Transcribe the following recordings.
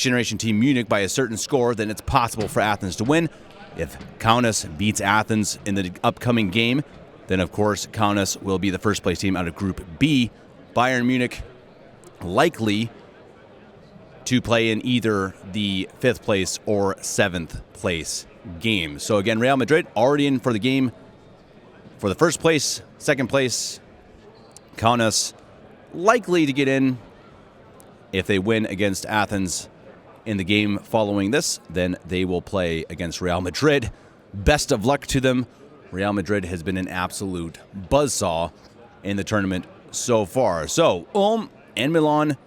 next-generation team Munich by a certain score, then it's possible for Athens to win. If Kaunas beats Athens in the upcoming game, then, of course, Kaunas will be the first-place team out of Group B. Bayern Munich likely to play in either the 5th place or 7th place game. So, again, Real Madrid already in for the game for the 1st place, 2nd place. Kaunas likely to get in. If they win against Athens in the game following this, then they will play against Real Madrid. Best of luck to them. Real Madrid has been an absolute buzzsaw in the tournament so far. So, Ulm and Milan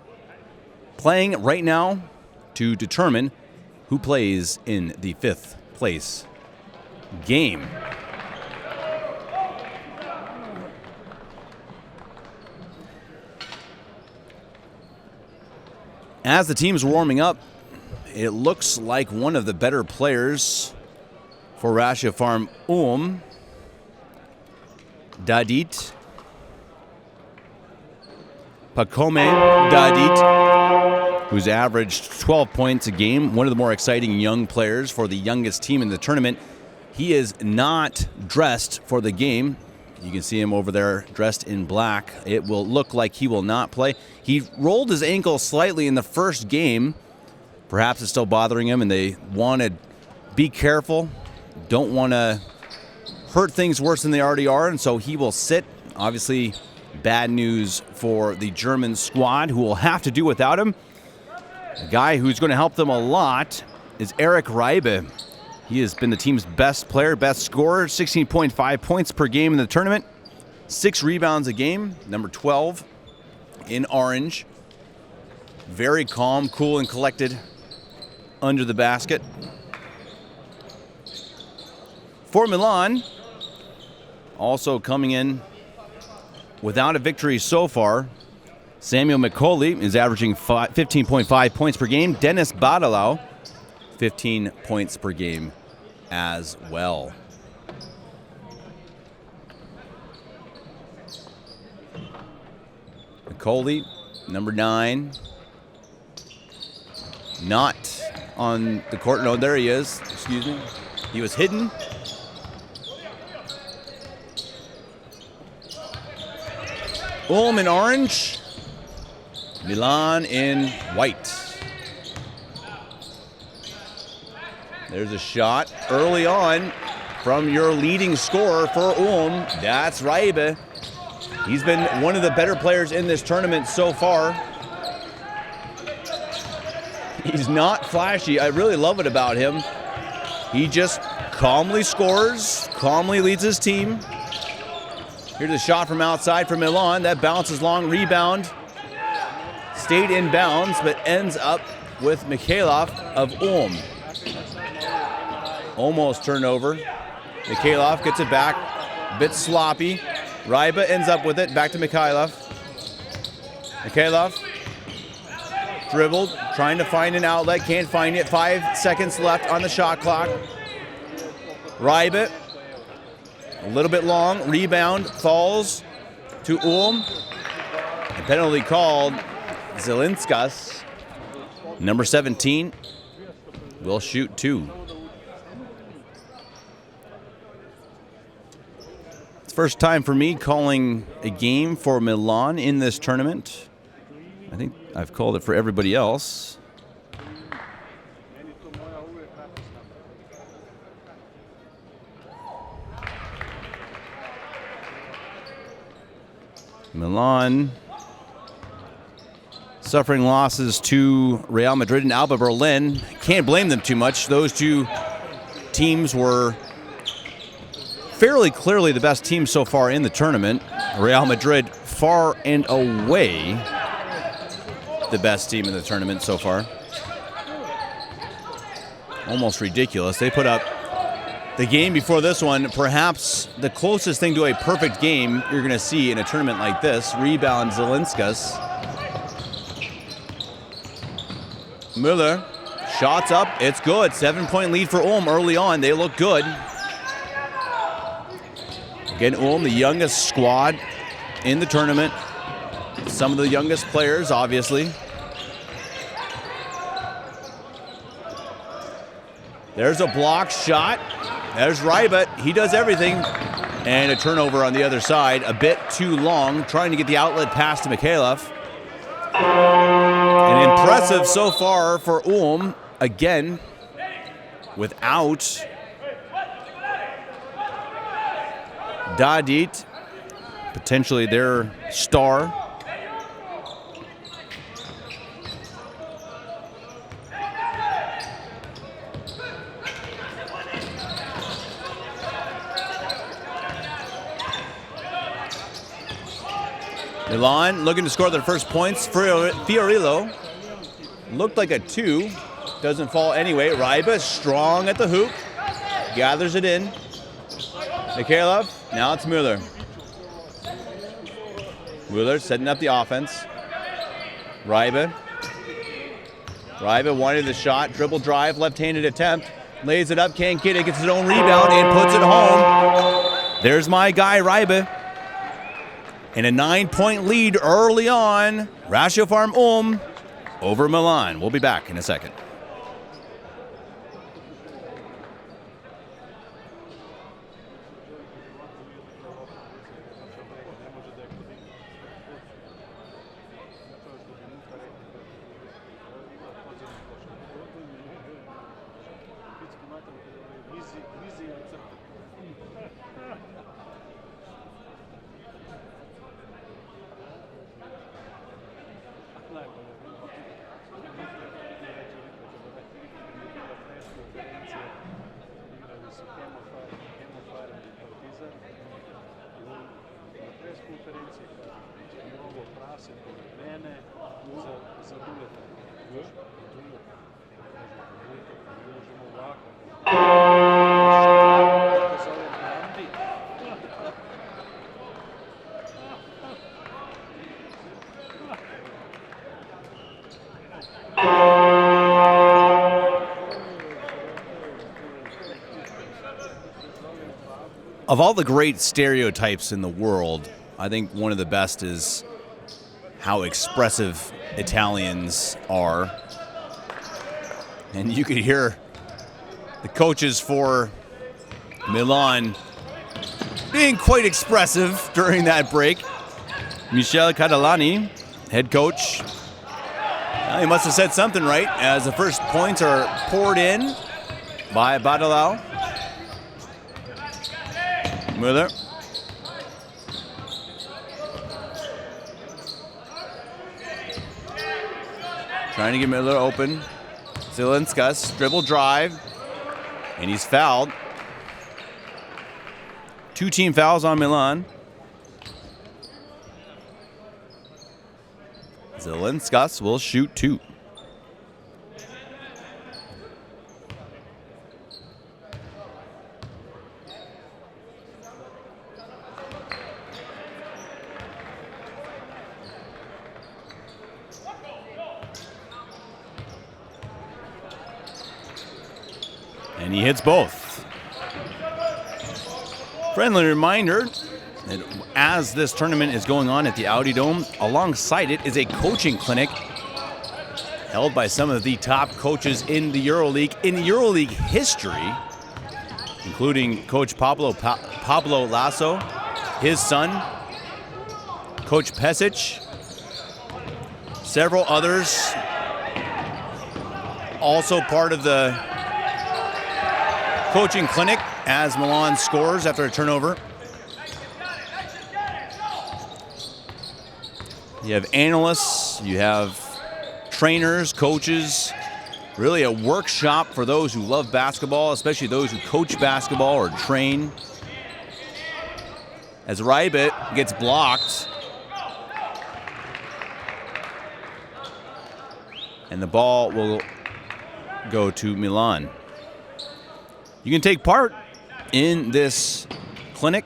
playing right now to determine who plays in the 5th place game. As the team's warming up, it looks like one of the better players for ratiopharm Ulm, Dadit, Pacome Dadit, who's averaged 12 points a game, one of the more exciting young players for the youngest team in the tournament. He is not dressed for the game. You can see him over there dressed in black. It will look like he will not play. He rolled his ankle slightly in the first game. Perhaps it's still bothering him, and they want to be careful. Don't want to hurt things worse than they already are, and so he will sit. Obviously, bad news for the German squad, who will have to do without him. A guy who's going to help them a lot is Eric Reibe. He has been the team's best player, best scorer, 16.5 points per game in the tournament, 6 rebounds a game, number 12 in orange. Very calm, cool, and collected under the basket. For Milan, also coming in without a victory so far, Samuel McCauley is averaging 15.5 points per game. Dennis Badalau, 15 points per game as well. McCauley, number 9. Not on the court. No, there he is. Excuse me. He was hidden. Ulm in orange. Milan in white. There's a shot early on from your leading scorer for Ulm. That's Reibe. He's been one of the better players in this tournament so far. He's not flashy. I really love it about him. He just calmly scores, calmly leads his team. Here's a shot from outside for Milan. That bounces long, rebound. Stayed in bounds, but ends up with Mikhailov of Ulm. Almost turned over. Mikhailov gets it back. A bit sloppy. Reibe ends up with it. Back to Mikhailov. Mikhailov dribbled, trying to find an outlet. Can't find it. 5 seconds left on the shot clock. Reibe, a little bit long. Rebound falls to Ulm. A penalty called. Zelinskas, number 17, will shoot 2. It's first time for me calling a game for Milan in this tournament. I think I've called it for everybody else. Milan suffering losses to Real Madrid and Alba Berlin. Can't blame them too much. Those two teams were fairly clearly the best team so far in the tournament. Real Madrid far and away the best team in the tournament so far. Almost ridiculous. They put up the game before this one, perhaps the closest thing to a perfect game you're going to see in a tournament like this. Rebound Zelinskas. Müller, shots up, it's good. 7-point lead for Ulm early on. They look good. Again, Ulm, the youngest squad in the tournament. Some of the youngest players, obviously. There's a block shot. There's Ryba. He does everything. And a turnover on the other side. A bit too long. Trying to get the outlet pass to Mikhailov. And impressive so far for Ulm. Again, without Dadit, potentially their star. Milan looking to score their first points. Fiorillo looked like a 2. Doesn't fall anyway. Ryba strong at the hoop. Gathers it in. Mikhailov. Now it's Mueller. Mueller setting up the offense. Ryba. Ryba wanted the shot. Dribble drive. Left-handed attempt. Lays it up. Can't get it. Gets his own rebound and puts it home. There's my guy, Ryba. And a 9-point lead early on. Ratiopharm Ulm over Milan. We'll be back in a second. Of all the great stereotypes in the world, I think one of the best is how expressive Italians are. And you could hear the coaches for Milan being quite expressive during that break. Michel Catalani, head coach, he must have said something right as the first points are poured in by Badalau. Mueller. Trying to get Miller open. Zelinskas, dribble drive, and he's fouled. 2 team fouls on Milan. Zelinskas will shoot 2. And he hits both. Friendly reminder that as this tournament is going on at the Audi Dome, alongside it is a coaching clinic held by some of the top coaches in the EuroLeague, in EuroLeague history, including Coach Pablo Lasso, his son, Coach Pesic, several others also part of the coaching clinic as Milan scores after a turnover. You have analysts, you have trainers, coaches, really a workshop for those who love basketball, especially those who coach basketball or train. As Rybit gets blocked, and the ball will go to Milan. You can take part in this clinic.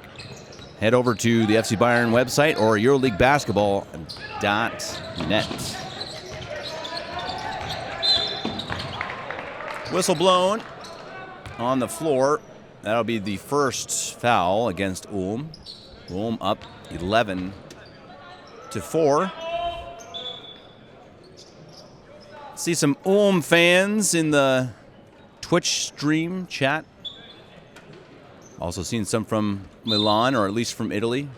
Head over to the FC Bayern website or EuroLeagueBasketball.net. Whistle blown on the floor. That'll be the first foul against Ulm. Ulm up 11-4. See some Ulm fans in the Twitch stream chat. Also seen some from Milan, or at least from Italy.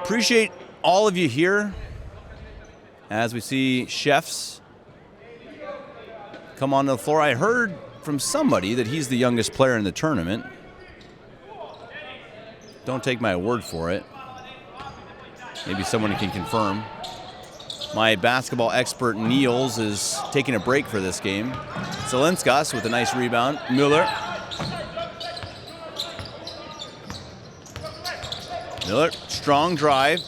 Appreciate all of you here as we see chefs come onto the floor. I heard from somebody that he's the youngest player in the tournament. Don't take my word for it. Maybe someone can confirm. My basketball expert, Niels, is taking a break for this game. Zelinskas with a nice rebound. Müller. Müller, strong drive.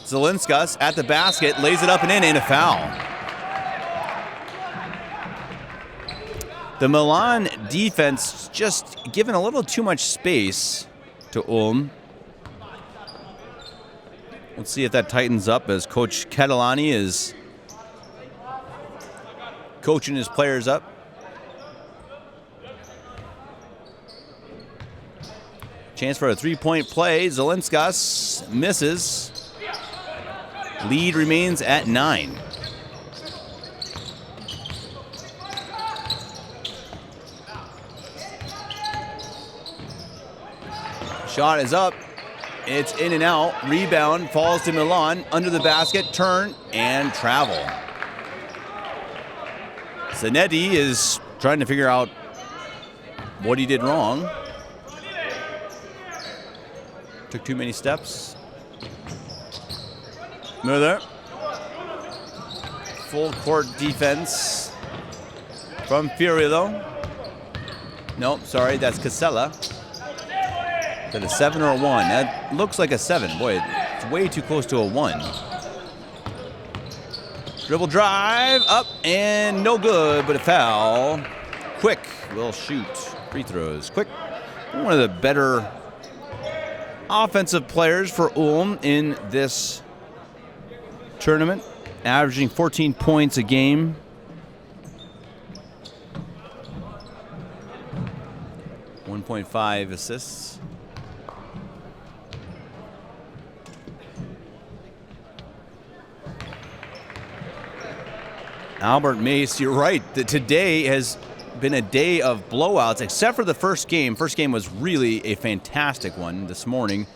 Zelinskas at the basket, lays it up and in, and a foul. The Milan defense just given a little too much space to Ulm. Let's see if that tightens up as Coach Catalani is coaching his players up. Chance for a three-point play. Zelinskas misses. Lead remains at 9. Shot is up. It's in and out. Rebound falls to Milan. Under the basket, turn, and travel. Zanetti is trying to figure out what he did wrong. Took too many steps. Müller. Full court defense from Fiorillo. Nope, sorry, that's Casella. Is that a 7 or a 1? That looks like a 7. Boy, it's way too close to a 1. Dribble drive, up, and no good, but a foul. Quick will shoot free throws. Quick, one of the better offensive players for Ulm in this tournament, averaging 14 points a game. .5 assists. Albert Mace, you're right. Today has been a day of blowouts, except for the first game. First game was really a fantastic one this morning.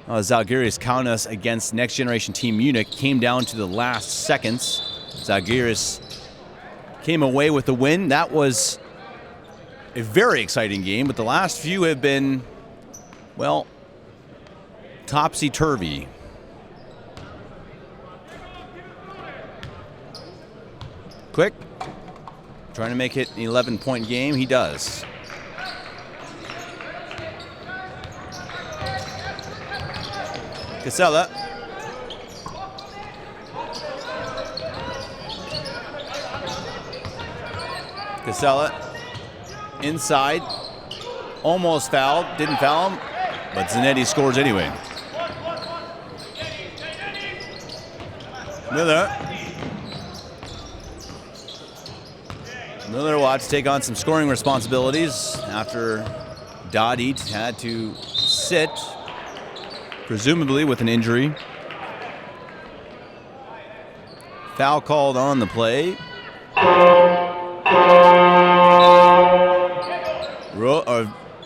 Zalgiris Kaunas against next generation team Munich came down to the last seconds. Zalgiris came away with the win. That was a very exciting game, but the last few have been, well, topsy-turvy. Quick, trying to make it an 11-point game. He does. Casella. Casella inside. Almost fouled. Didn't foul him, but Zanetti scores anyway. Miller will have to take on some scoring responsibilities after Dadit had to sit, presumably with an injury. Foul called on the play.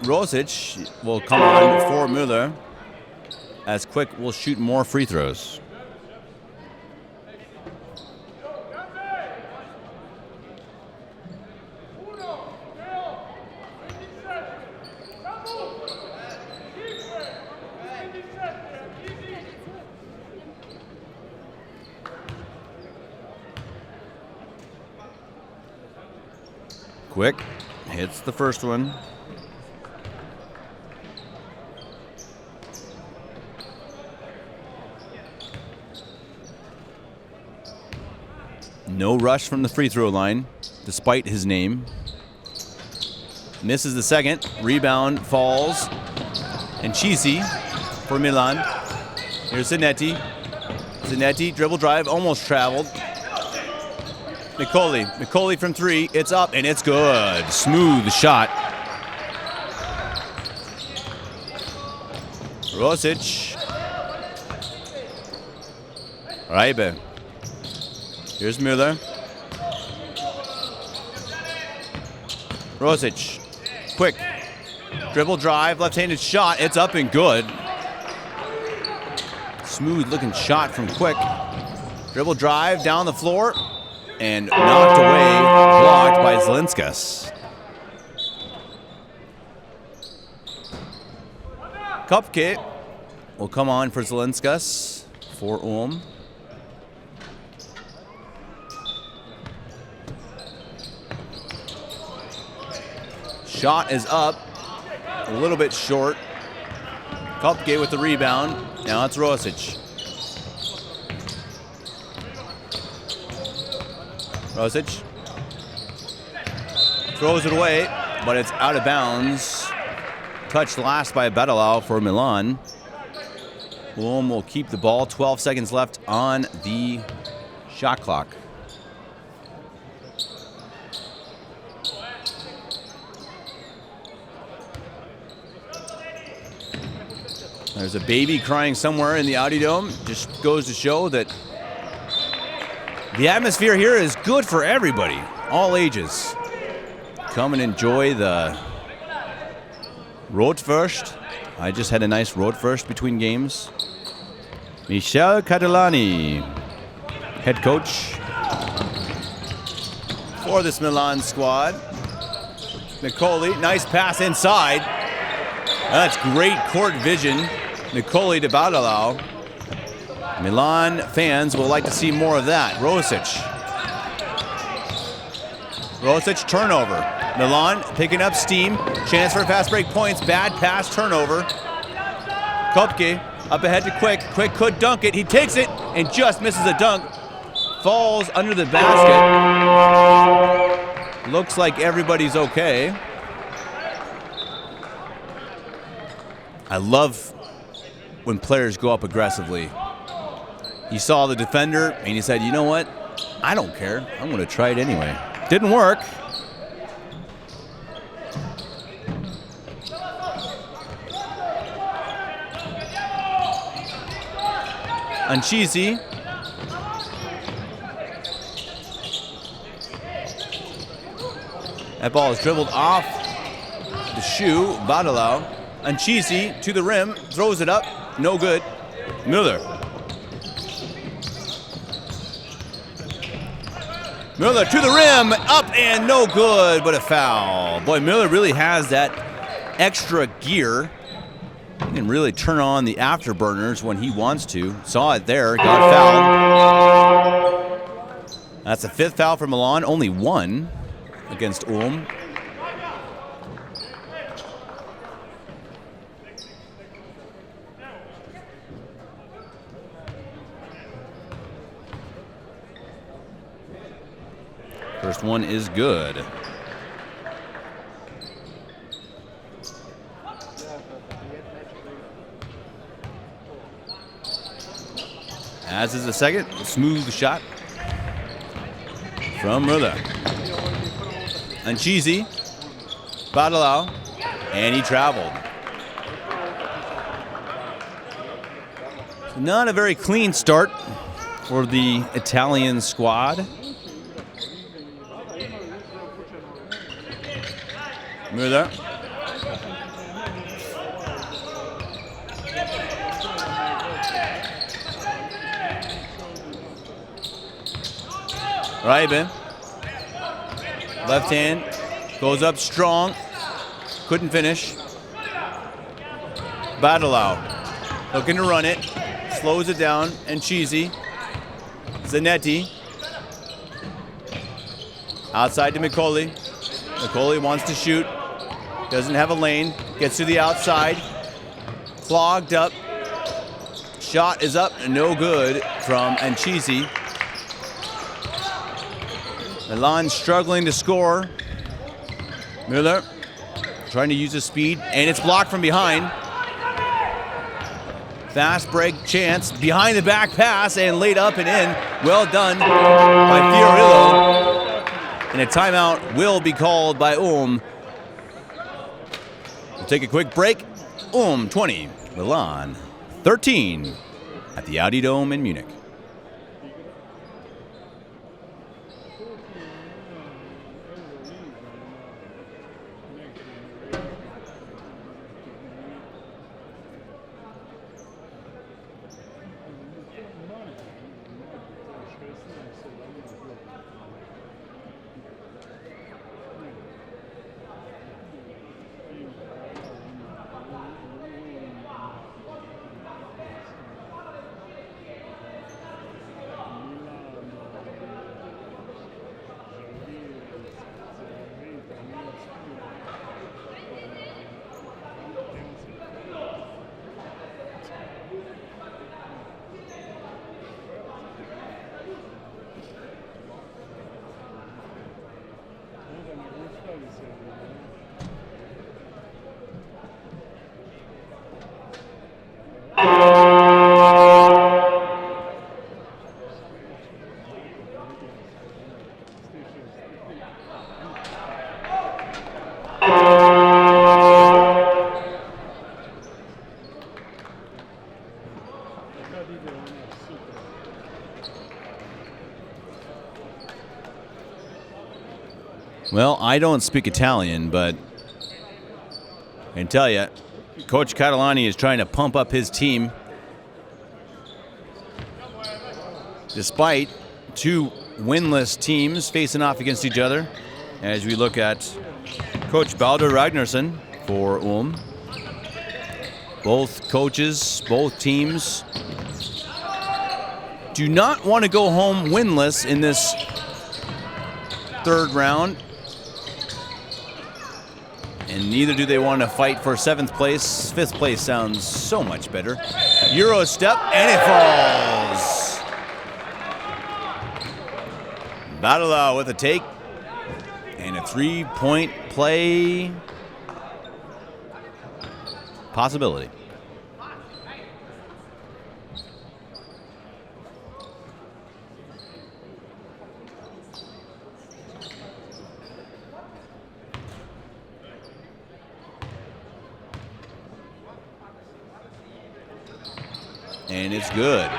Rosic will come on for Müller, as Quick will shoot more free throws. Quick hits the first one. No rush from the free throw line, despite his name. Misses the second. Rebound falls. And Chisi for Milan. Here's Zanetti. Zanetti, dribble drive, almost traveled. McCauley from 3. It's up and it's good. Smooth shot. Rosic. Reibe. Here's Müller. Rosic, quick. Dribble drive, left-handed shot. It's up and good. Smooth looking shot from Quick. Dribble drive down the floor and knocked away, blocked by Zelinskas. Kopke will come on for Zelinskas for Ulm. Shot is up, a little bit short. Kopke with the rebound. Now it's Rosic. Rosic throws it away, but it's out of bounds. Touched last by Badalau for Milan. Ulm will keep the ball. 12 seconds left on the shot clock. There's a baby crying somewhere in the Audi Dome. Just goes to show that the atmosphere here is good for everybody, all ages. Come and enjoy the Rotwurst. I just had a nice Rotwurst between games. Michel Catalani, head coach for this Milan squad. Nicoli, nice pass inside. That's great court vision. Nicoli to Badalau. Milan fans will like to see more of that. Rosic. Rosic turnover. Milan picking up steam. Chance for fast break points. Bad pass, turnover. Kopke up ahead to Quick. Quick could dunk it. He takes it and just misses a dunk. Falls under the basket. Looks like everybody's okay. I love when players go up aggressively. He saw the defender and he said, you know what? I don't care. I'm going to try it anyway. Didn't work. Anchisi. That ball is dribbled off the shoe. Badalau. Anchisi to the rim, throws it up, no good. Miller. Miller to the rim, up and no good, but a foul. Boy, Miller really has that extra gear. He can really turn on the afterburners when he wants to. Saw it there, got fouled. That's the 5th foul for Milan, only 1 against Ulm. First one is good. As is the second. Smooth shot from Müller. Anchisi. Badalau. And he traveled. Not a very clean start for the Italian squad. Müller. Reibe. Left hand. Goes up strong. Couldn't finish. Badalau. Looking to run it. Slows it down. And Cheesy. Zanetti. Outside to Micoli. Micoli wants to shoot. Doesn't have a lane. Gets to the outside. Clogged up. Shot is up. No good from Anchisi. Milan struggling to score. Müller trying to use his speed, and it's blocked from behind. Fast break chance. Behind the back pass and laid up and in. Well done by Fiorillo. And a timeout will be called by Ulm. We'll take a quick break. Ulm 20, Milan 13 at the Audi Dome in Munich. Well, I don't speak Italian, but I can tell you, Coach Catalani is trying to pump up his team. Despite two winless teams facing off against each other, as we look at Coach Baldur Ragnarsson for Ulm. Both coaches, both teams do not want to go home winless in this third round. And neither do they want to fight for 7th place. 5th place sounds so much better. Euro step, and it falls. Battleau with a take. And a 3-point play possibility. And it's good.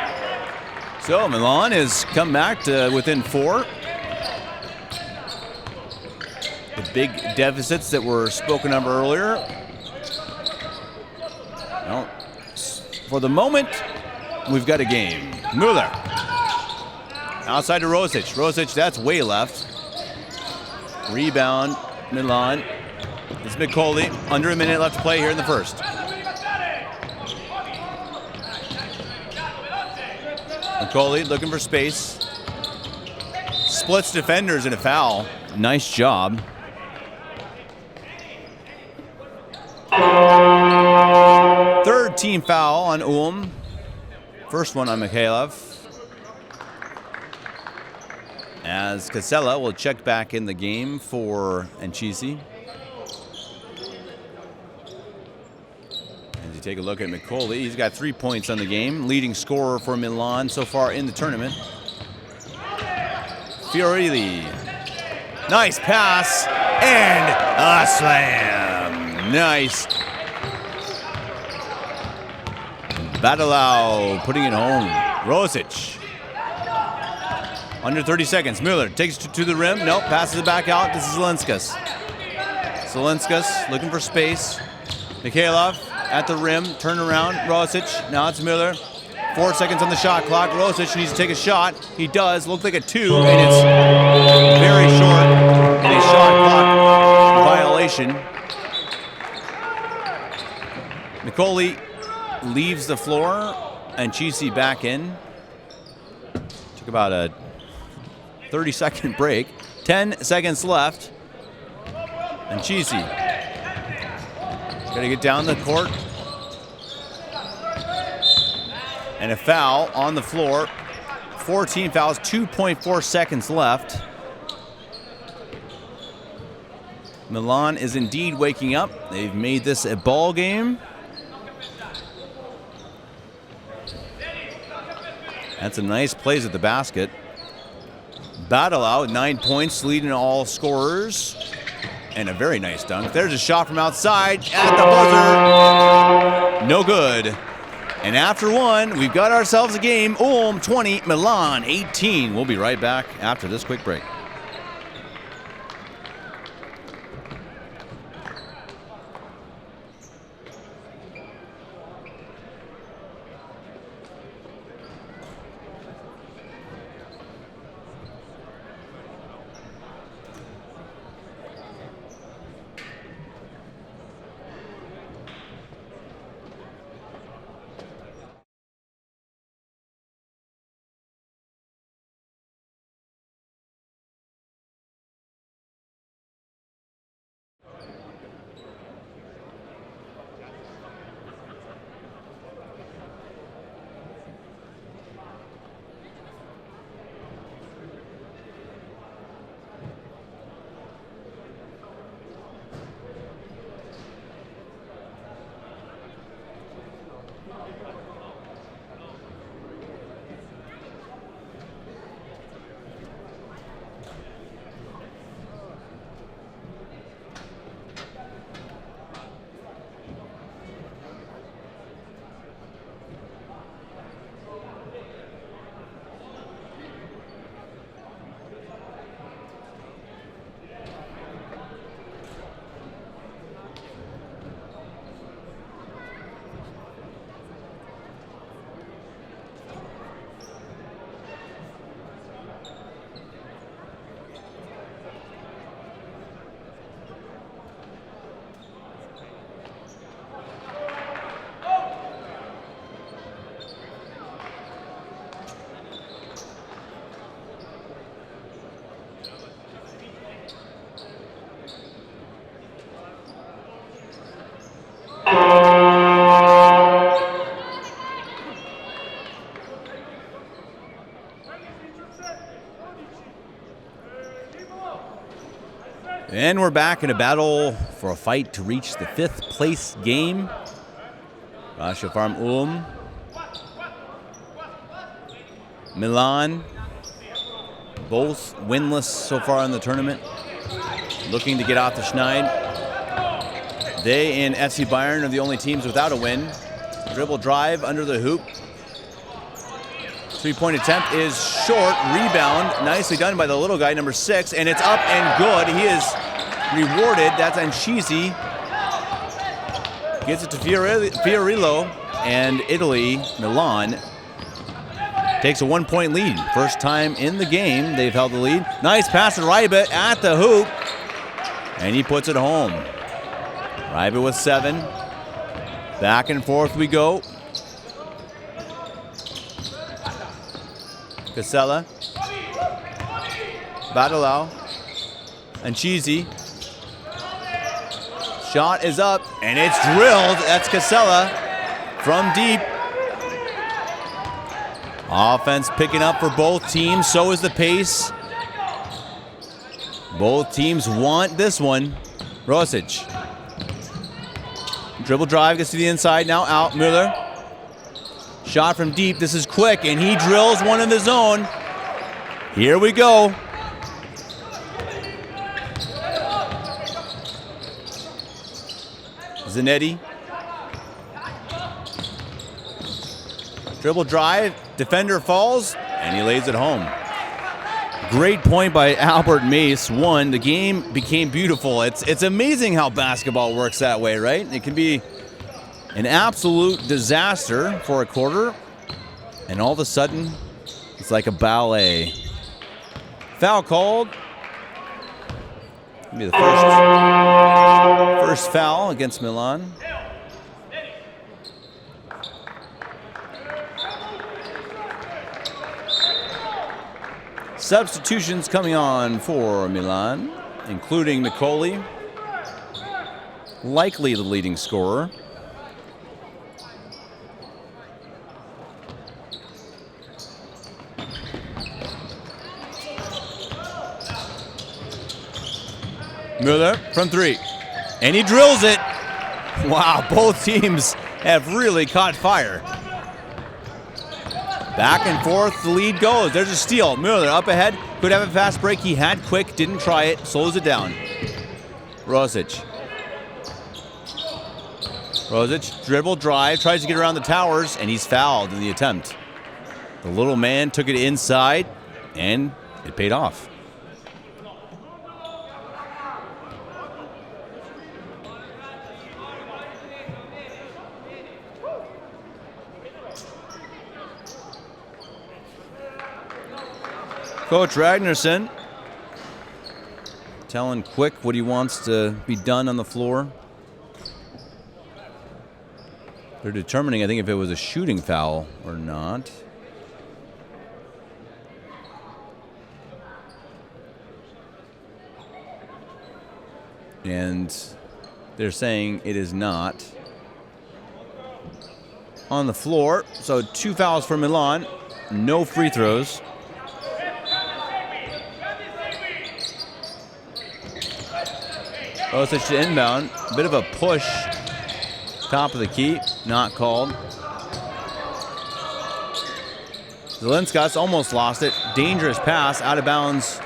So Milan has come back to within 4. The big deficits that were spoken of earlier. Well, for the moment, we've got a game. Müller. Outside to Rosic. Rosic, that's way left. Rebound, Milan. It's Mikoli. Under a minute left to play here in the first. Mikoli looking for space. Splits defenders and a foul. Nice job. Third team foul on Ulm. First one on Mikhailov. As Casella will check back in the game for Anchisi. As you take a look at Mikoli, he's got 3 points on the game. Leading scorer for Milan so far in the tournament. Fiorilli. Nice pass. And a slam. Nice. Battleau putting it home. Rosic. Under 30 seconds. Müller takes it to the rim. Nope, passes it back out. This is Zelinskas. Zelinskas looking for space. Mikhailov at the rim. Turn around. Rosic. Now it's Müller. 4 seconds on the shot clock. Rosic needs to take a shot. He does. Looks like a 2, and it's very short. And a shot clock violation. Mikoli leaves the floor, and Chisi back in. Took about a 30-second break. 10 seconds left. And Chisi got to get down the court. And a foul on the floor. 14 fouls, 2.4 seconds left. Milan is indeed waking up. They've made this a ball game. That's a nice plays at the basket. Battleau, 9 points, leading all scorers. And a very nice dunk. There's a shot from outside at the buzzer. No good. And after one, we've got ourselves a game. Ulm 20, Milan 18. We'll be right back after this quick break. And we're back in a battle for a fight to reach the 5th place game. Ratiopharm Ulm. Milan. Both winless so far in the tournament. Looking to get off the schneid. They and FC Bayern are the only teams without a win. Dribble drive under the hoop. 3-point attempt is short. Rebound. Nicely done by the little guy, number 6. And it's up and good. He is rewarded. That's Anchizi. Gets it to Fiorillo. And Italy, Milan, takes a 1-point lead. First time in the game they've held the lead. Nice pass to Reibe at the hoop. And he puts it home. Reibe with 7. Back and forth we go. Casella. Badalau. Anchizi. Shot is up, and it's drilled. That's Casella from deep. Offense picking up for both teams. So is the pace. Both teams want this one. Rosic. Dribble drive, gets to the inside, now out. Müller. Shot from deep. This is quick, and he drills one in the zone. Here we go. Zanetti. Dribble drive, defender falls, and he lays it home. Great point by Albert Mace. The game became beautiful. It's amazing how basketball works that way, right? It can be an absolute disaster for a quarter, and all of a sudden, it's like a ballet. Foul called. It'll be the first foul against Milan. Substitutions coming on for Milan, including Nicoli, likely the leading scorer. Müller from 3, and he drills it. Wow, both teams have really caught fire. Back and forth, the lead goes. There's a steal. Müller up ahead, could have a fast break. He had quick, didn't try it, slows it down. Rosic. Rosic, dribble, drive, tries to get around the towers, and he's fouled in the attempt. The little man took it inside, and it paid off. Coach Ragnarsson telling Quick what he wants to be done on the floor. They're determining, I think, if it was a shooting foul or not. And they're saying it is not. On the floor, so 2 fouls for Milan, no free throws. Rosic to inbound, a bit of a push, top of the key, not called. Zelinskas almost lost it, dangerous pass, out of bounds.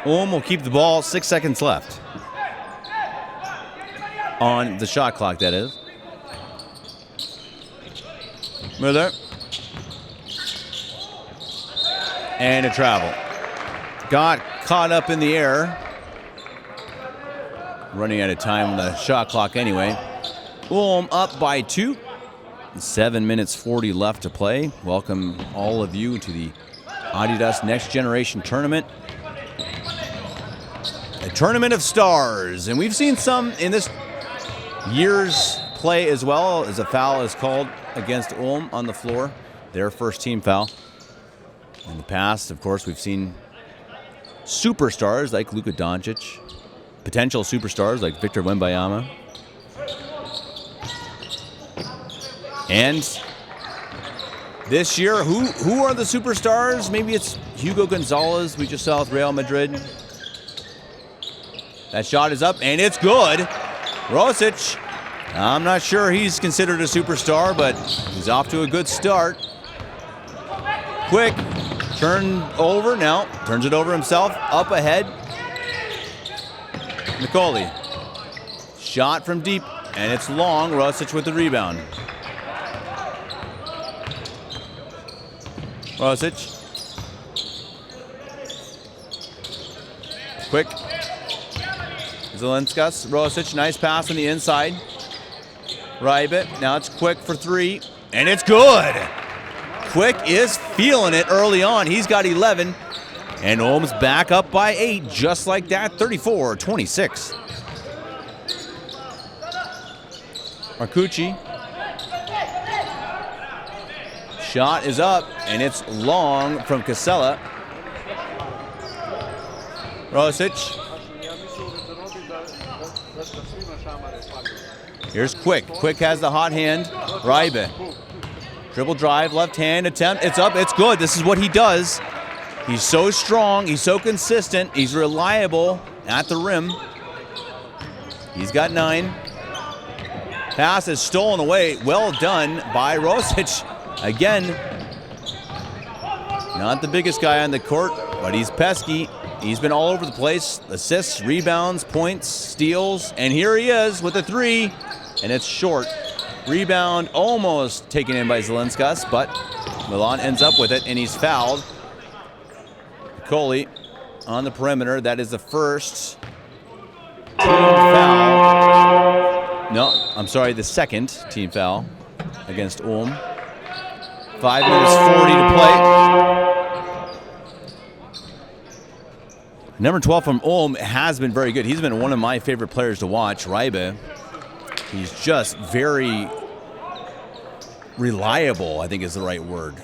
Ulm will keep the ball, 6 seconds left. On the shot clock, that is. Müller. And a travel. Got caught up in the air. Running out of time on the shot clock anyway. Ulm up by 2. 7 minutes 40 left to play. Welcome all of you to the Adidas Next Generation Tournament. A tournament of stars. And we've seen some in this year's play as well, as a foul is called against Ulm on the floor. Their first team foul. In the past, of course, we've seen superstars like Luka Doncic, potential superstars like Victor Wembanyama, and This year, who are the superstars? Maybe it's Hugo Gonzalez we just saw with Real Madrid. That shot is up, and it's good. Rosic, I'm not sure he's considered a superstar, but he's off to a good start. Quick, turn over, now turns it over himself, up ahead. Nicoli, shot from deep, and it's long. Rosic with the rebound. Rosic. Quick. Zelinskas. Rosic, nice pass on the inside. Rybit. Now it's Quick for three. And it's good. Quick is feeling it early on. He's got 11. And Ulm's back up by 8, just like that. 34-26. Marcucci. Shot is up, and it's long from Casella. Rosic. Here's Quick. Quick has the hot hand. Rybe. Dribble drive, left hand attempt. It's up, it's good. This is what he does. He's so strong, he's so consistent, he's reliable at the rim. He's got 9. Pass is stolen away. Well done by Rosic. Again, not the biggest guy on the court, but he's pesky. He's been all over the place. Assists, rebounds, points, steals, and here he is with a 3, and it's short. Rebound almost taken in by Zelinskas, but Milan ends up with it, and he's fouled. Nicoli on the perimeter. That is the first team foul. No, I'm sorry, the second team foul against Ulm. 5 minutes 40 to play. Number 12 from Ulm has been very good. He's been one of my favorite players to watch, Rybe. He's just very reliable, I think is the right word.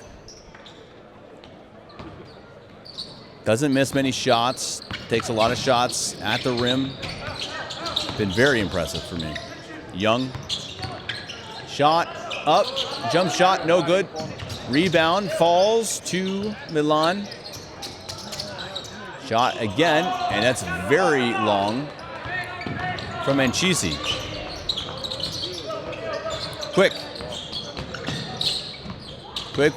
Doesn't miss many shots. Takes a lot of shots at the rim. Been very impressive for me. Young. Shot up. Jump shot, no good. Rebound falls to Milan. Shot again, and that's very long from Anchisi. Quick. Quick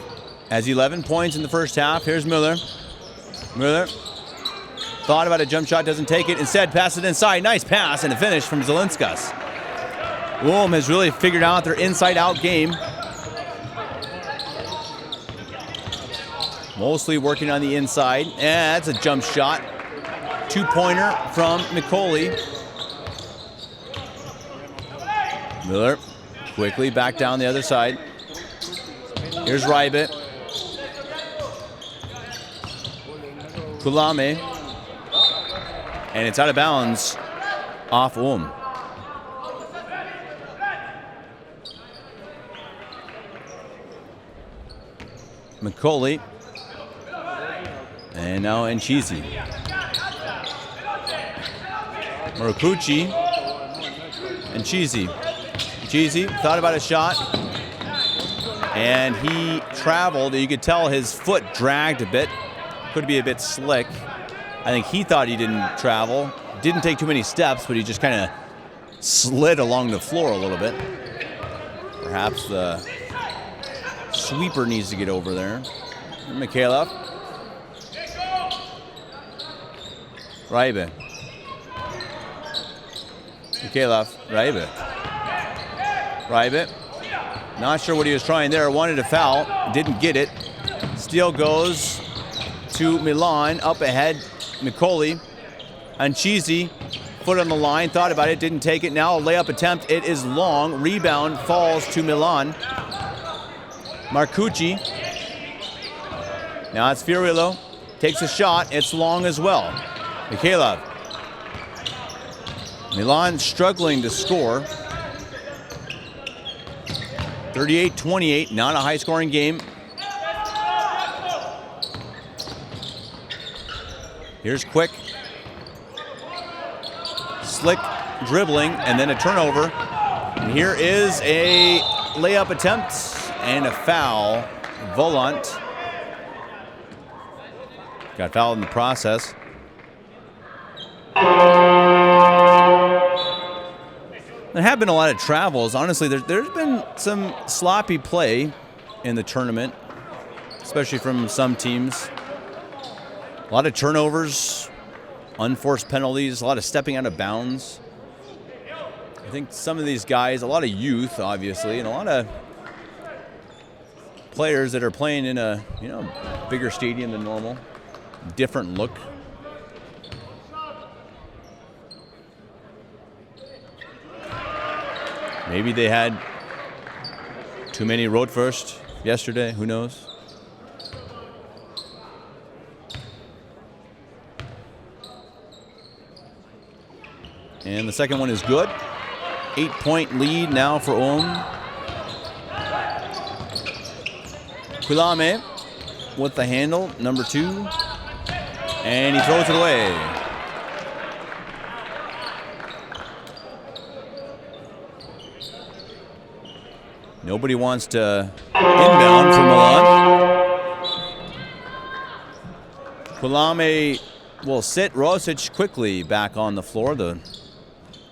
has 11 points in the first half. Here's Miller. Miller thought about a jump shot, doesn't take it. Instead, pass it inside. Nice pass and a finish from Zelinskas. Ulm has really figured out their inside-out game. Mostly working on the inside. Yeah, that's a jump shot. 2-pointer from Nicoli. Miller quickly back down the other side. Here's Rybit. Kulame. And it's out of bounds off Ulm. Nicoli. And now Anchisi. Murakuchi. Anchisi. Anchisi thought about a shot. And he traveled. You could tell his foot dragged a bit. Could be a bit slick. I think he thought he didn't travel. Didn't take too many steps, but he just kind of slid along the floor a little bit. Perhaps the sweeper needs to get over there. Mikhailov. Rybe. Mikhailov. Rybe. Rybe. Not sure what he was trying there. Wanted a foul. Didn't get it. Steal goes to Milan. Up ahead. Nicoli. Anchisi. Foot on the line. Thought about it. Didn't take it. Now a layup attempt. It is long. Rebound falls to Milan. Marcucci. Now it's Fiorillo. Takes a shot. It's long as well. Mikhailov. Milan struggling to score. 38-28, not a high-scoring game. Here's Quick. Slick dribbling, and then a turnover. And here is a layup attempt and a foul Volant got fouled in the process. There have been a lot of travels. Honestly, there's been some sloppy play in the tournament, especially from some teams. A lot of turnovers, unforced penalties, a lot of stepping out of bounds. I think some of these guys, a lot of youth, obviously, and a lot of players that are playing in a bigger stadium than normal, different look. Maybe they had too many road first yesterday. Who knows? And the second one is good. 8-point lead now for Ulm. Quilame with the handle, number 2. And he throws it away. Nobody wants to inbound from Milan. Quilame will sit. Rosic quickly back on the floor. The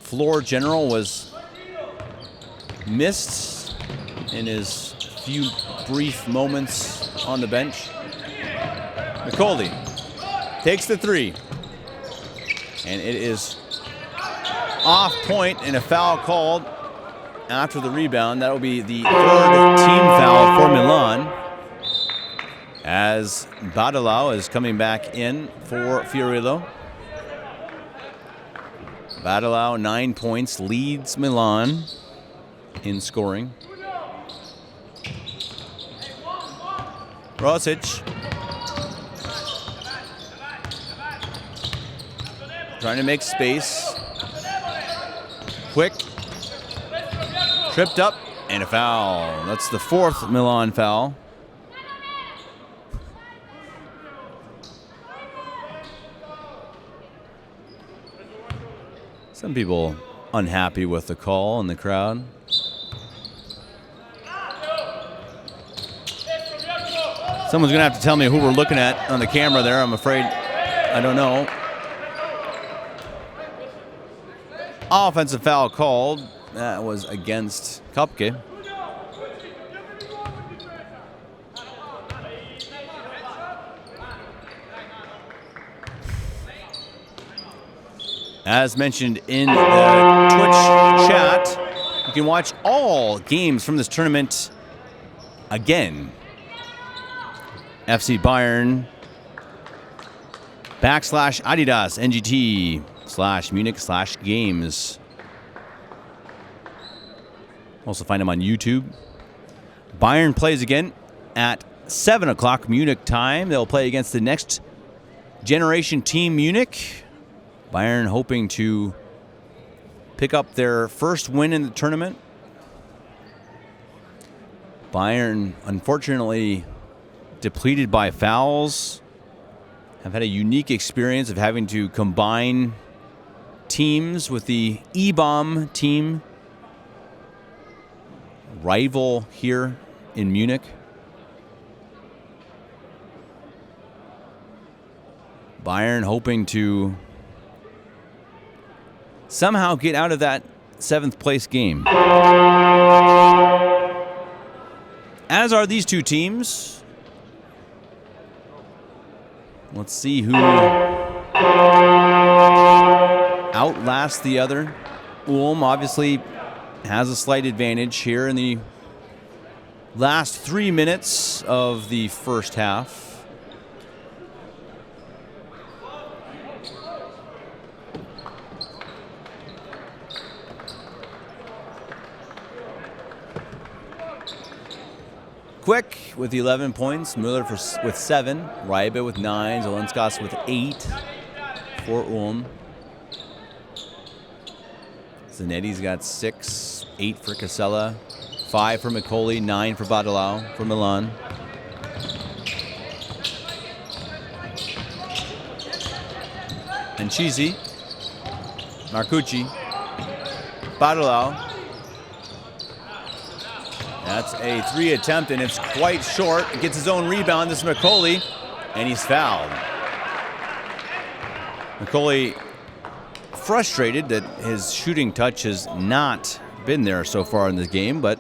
floor general was missed in his few brief moments on the bench. Nicoli takes the 3. And it is off point and a foul called after the rebound. That will be the 3rd team foul for Milan, as Badalau is coming back in for Fiorillo. Badalau, 9 points, leads Milan in scoring. Rosic trying to make space. Quick. Tripped up and a foul. That's the 4th Milan foul. Some people unhappy with the call in the crowd. Someone's going to have to tell me who we're looking at on the camera there. I'm afraid I don't know. Offensive foul called. That was against Kopke. As mentioned in the Twitch chat, you can watch all games from this tournament again. FC Bayern / Adidas ANGT / Munich / games. Also find them on YouTube. Bayern plays again at 7 o'clock Munich time. They'll play against the next generation team, Munich. Bayern hoping to pick up their first win in the tournament. Bayern, unfortunately, depleted by fouls, have had a unique experience of having to combine teams with the EBOM team, rival here in Munich. Bayern hoping to somehow get out of that 7th place game. As are these two teams. Let's see who outlasts the other. Ulm obviously has a slight advantage here in the last 3 minutes of the first half. Quick with 11 points, Müller with 7, Reibe with 9, Zolenskas with 8 for Ulm. Zanetti's got 6, 8 for Casella, 5 for Micoli, 9 for Badalau for Milan. And Chisi, Marcucci, Badalau, That's a 3 attempt, and it's quite short. Gets his own rebound. This is McCauley, and he's fouled. McCauley frustrated that his shooting touch has not been there so far in this game, but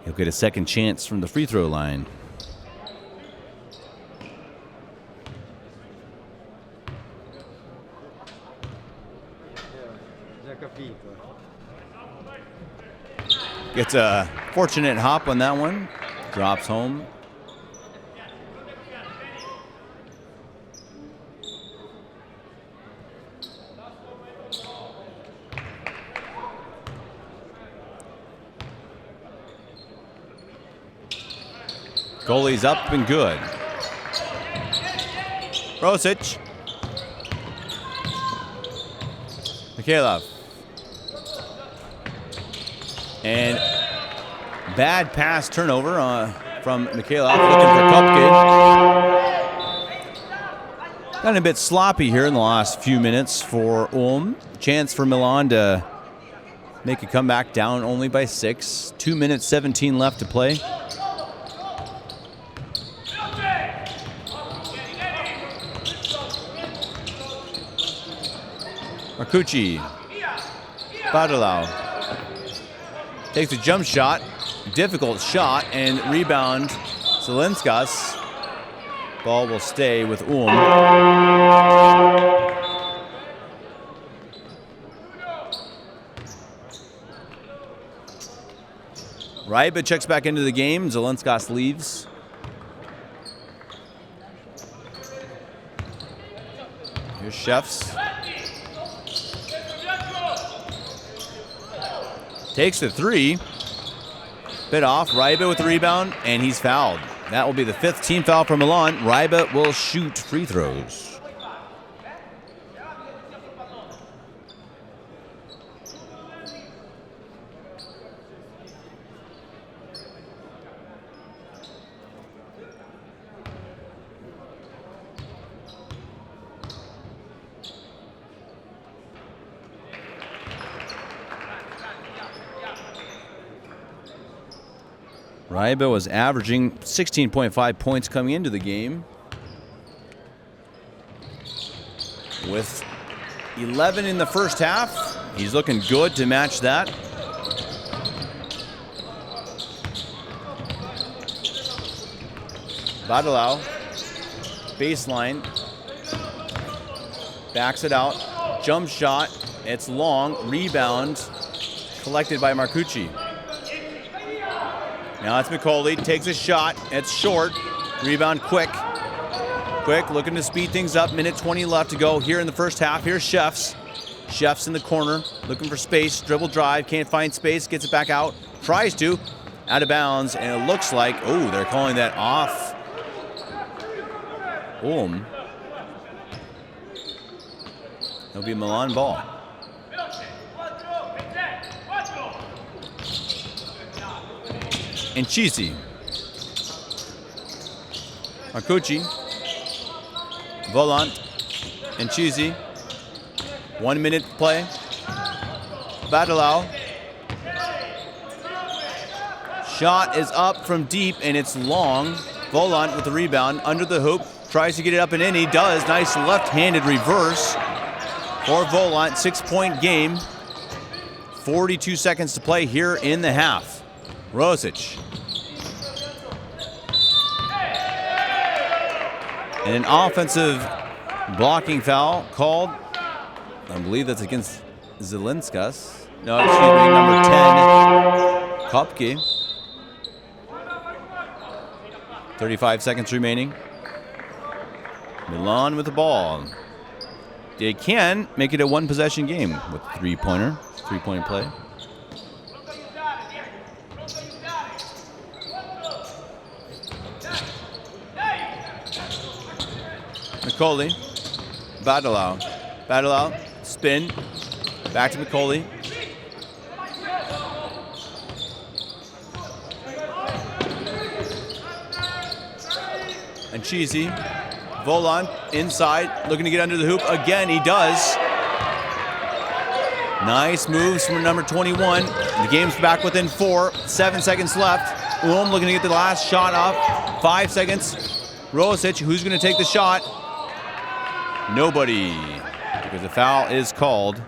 he'll get a second chance from the free throw line. Gets a fortunate hop on that one. Drops home. Goalie's up and good. Rosic. Mikhailov. And bad pass turnover from Mikhailov, looking for Kupke. Gotten a bit sloppy here in the last few minutes for Ulm. Chance for Milan to make a comeback, down only by 6. 2 minutes, 17 left to play. Marcucci. Badalau. Takes a jump shot. Difficult shot, and rebound. Zelinskas. Ball will stay with Ulm. Ryba checks back into the game. Zelinskas leaves. Here's Chefs. Takes the 3. Bit off. Ryba with the rebound, and he's fouled. That will be the 5th team foul for Milan. Ryba will shoot free throws. Ryba was averaging 16.5 points coming into the game, with 11 in the first half. He's looking good to match that. Badalau, baseline, backs it out, jump shot, it's long, rebound, collected by Marcucci. Now it's McCauley, takes a shot, it's short, rebound quick. Quick, looking to speed things up, minute 20 left to go here in the first half. Here's Chefs. Chefs in the corner, looking for space, dribble drive, can't find space, gets it back out, tries to, out of bounds, and it looks like, oh, they're calling that off Ulm. It'll be Milan ball. And Cheesy. Marcucci. Volant. And Cheesy. 1 minute play. Badalau. Shot is up from deep and it's long. Volant with the rebound under the hoop. Tries to get it up and in. He does. Nice left-handed reverse for Volant. 6-point game. 42 seconds to play here in the half. Rosic. And an offensive blocking foul called. I believe that's against Zelinskas. No, excuse me, number 10, Kupke. 35 seconds remaining. Milan with the ball. They can make it a one-possession game with three-point play. McCauley, Badalau, spin, back to McCauley. And Cheesy, Volant inside, looking to get under the hoop again. He does. Nice moves from number 21. The game's back within 4. 7 seconds left. Ulm looking to get the last shot off. 5 seconds. Rosic, who's going to take the shot? Nobody, because the foul is called.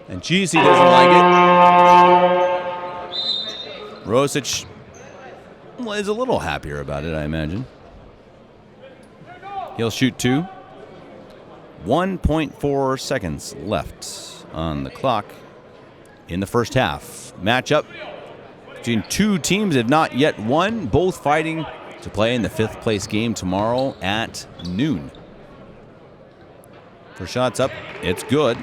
And GC doesn't like it. Rosic is a little happier about it, I imagine. He'll shoot 2. 1.4 seconds left on the clock in the first half. Matchup between two teams that have not yet won, both fighting to play in the 5th place game tomorrow at noon. First shot's up. It's good.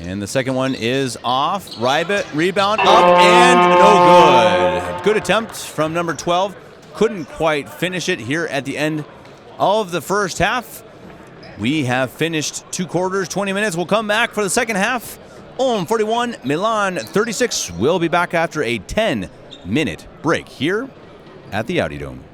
And the second one is off. Rebound up and no good. Good attempt from number 12. Couldn't quite finish it here at the end of the first half. We have finished 2 quarters, 20 minutes. We'll come back for the second half. Ulm 41, MIlan 36. We'll be back after a 10-minute break here at the Audi Dome.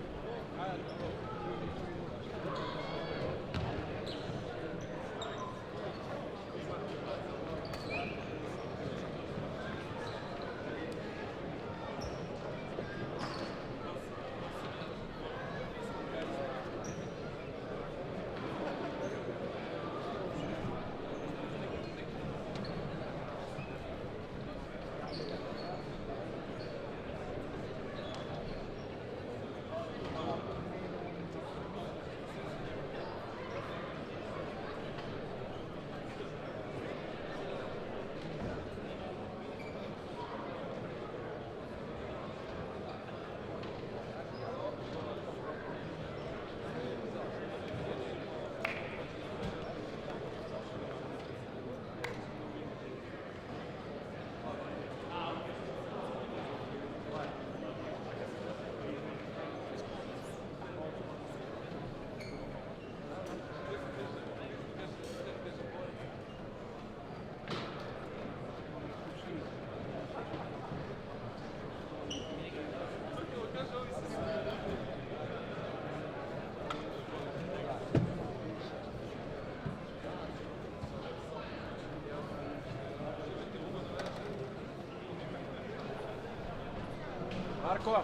Marko.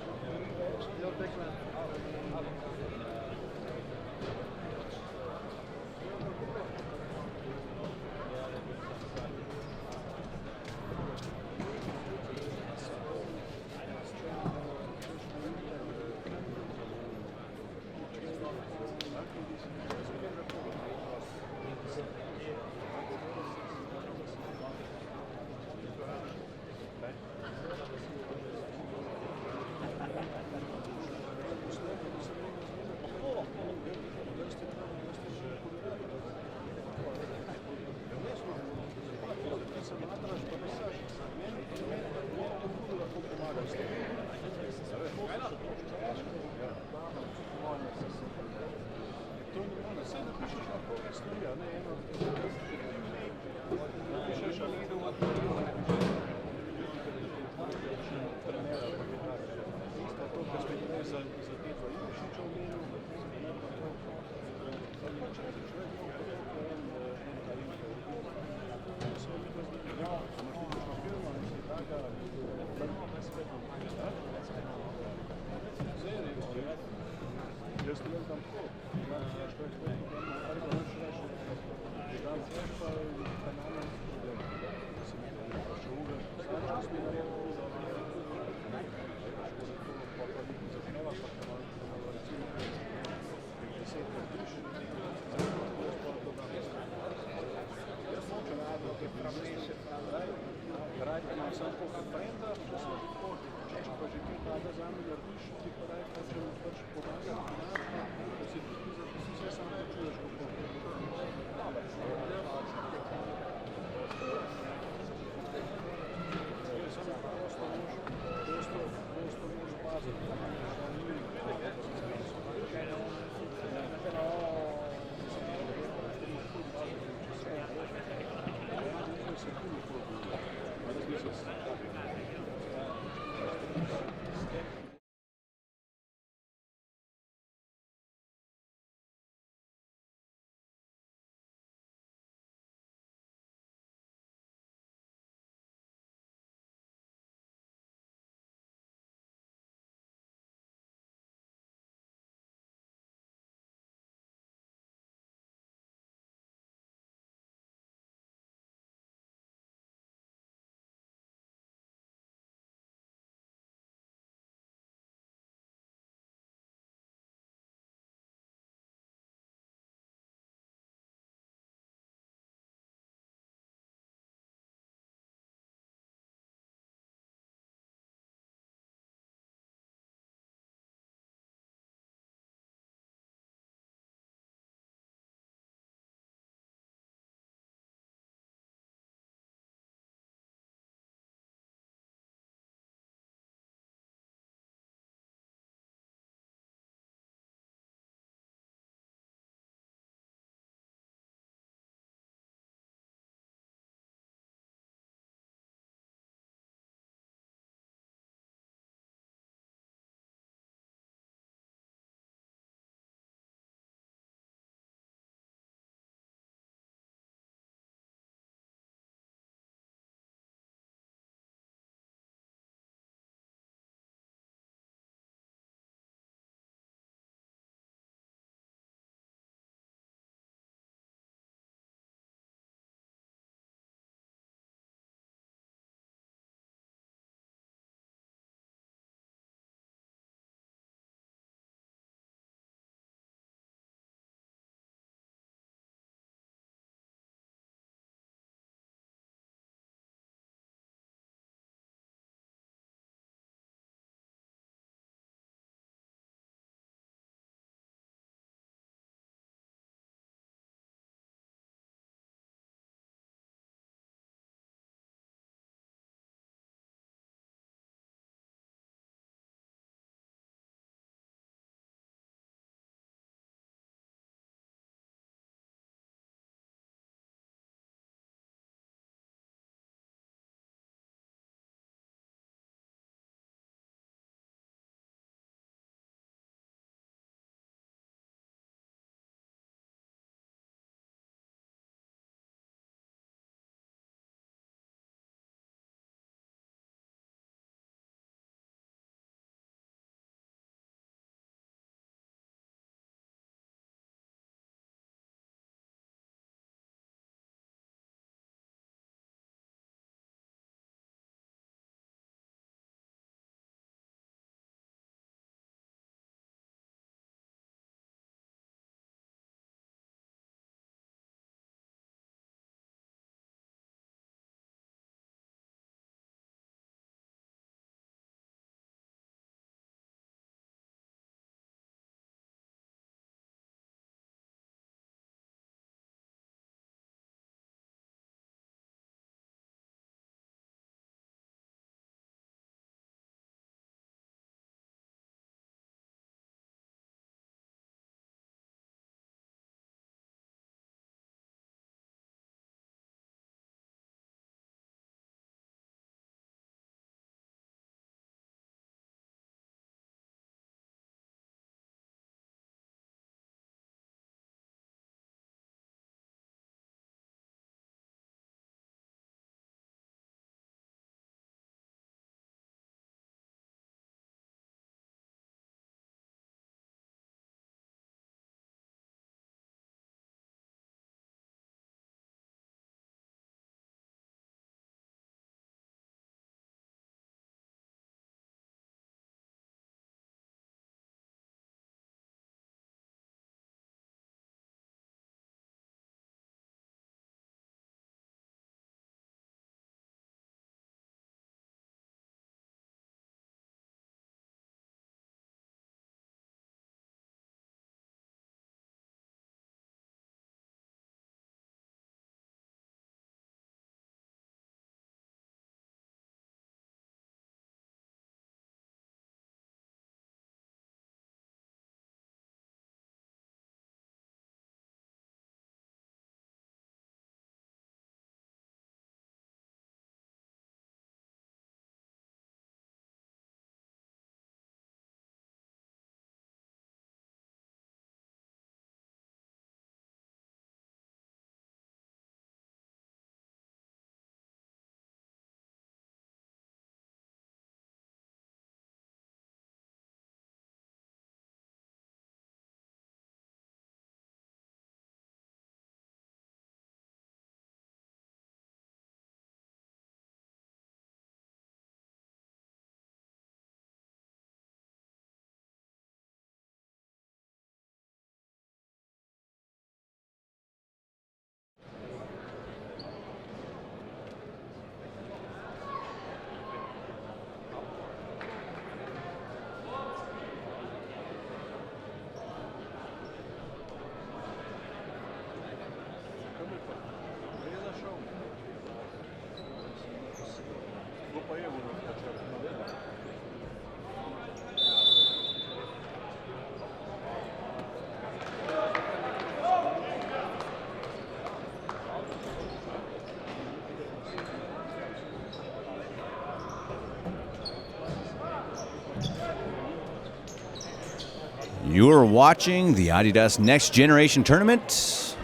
You're watching the Adidas Next Generation Tournament,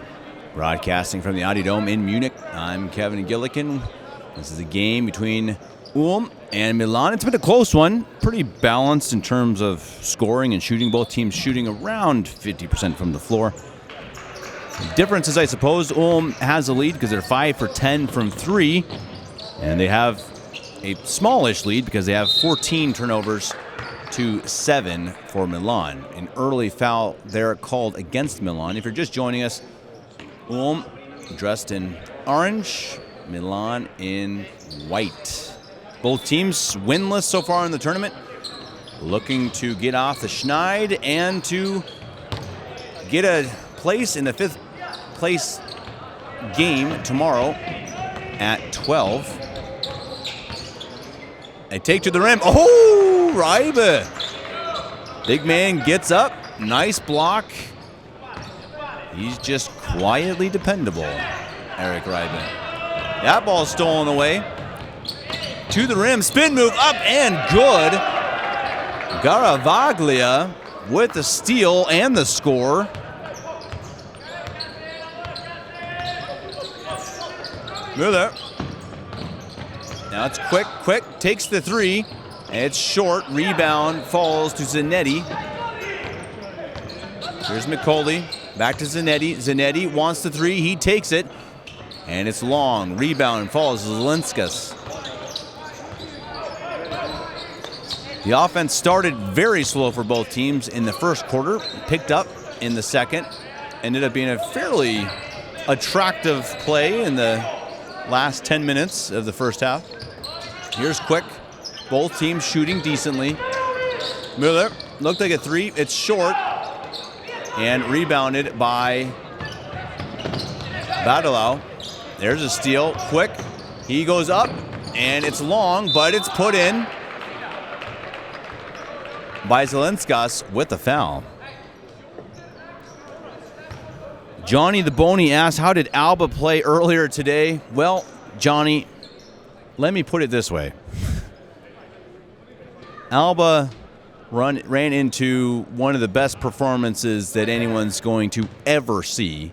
broadcasting from the Audidome in Munich. I'm Kevin Gillikin. This is a game between Ulm and Milan. It's been a close one, pretty balanced in terms of scoring and shooting. Both teams shooting around 50% from the floor. The difference is, I suppose, Ulm has a lead because they're 5 for 10 from 3, and they have a smallish lead because they have 14 turnovers to 7 for Milan. An early foul there called against Milan. If you're just joining us, Ulm dressed in orange, Milan in white. Both teams winless so far in the tournament, looking to get off the schneid and to get a place in the 5th place game tomorrow at 12. They take to the rim. Oh, Reibe. Big man gets up. Nice block. He's just quietly dependable, Eric Reibe. That ball stolen away. To the rim. Spin move up and good. Garavaglia with the steal and the score. Move there. Now it's quick, takes the 3. It's short, rebound, falls to Zanetti. Here's McCauley, back to Zanetti. Zanetti wants the 3, he takes it. And it's long, rebound, falls to Zelinskas. The offense started very slow for both teams in the first quarter, picked up in the second. Ended up being a fairly attractive play in the last 10 minutes of the first half. Here's Quick. Both teams shooting decently. Miller looked like a 3. It's short. And rebounded by Badalau. There's a steal. Quick. He goes up. And it's long, but it's put in by Zelinskas with the foul. Johnny the Boney asked, how did Alba play earlier today? Well, Johnny, let me put it this way. Alba ran into one of the best performances that anyone's going to ever see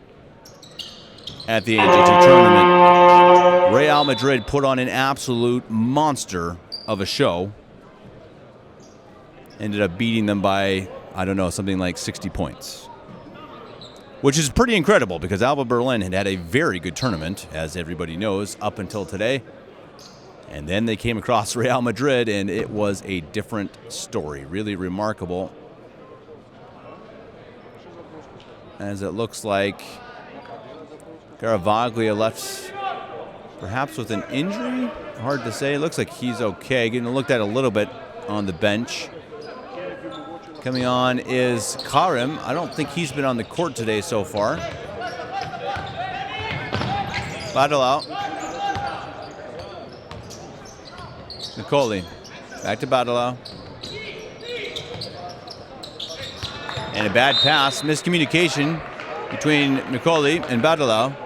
at the ANGT tournament. Real Madrid put on an absolute monster of a show. Ended up beating them by, I don't know, something like 60 points. Which is pretty incredible because Alba Berlin had a very good tournament, as everybody knows, up until today. And then they came across Real Madrid, and it was a different story. Really remarkable. As it looks like Garavaglia left perhaps with an injury. Hard to say. It looks like he's okay. Getting looked at a little bit on the bench. Coming on is Karim. I don't think he's been on the court today so far. Badalau. Nicoli. Back to Badalau. And a bad pass. Miscommunication between Nicoli and Badalau.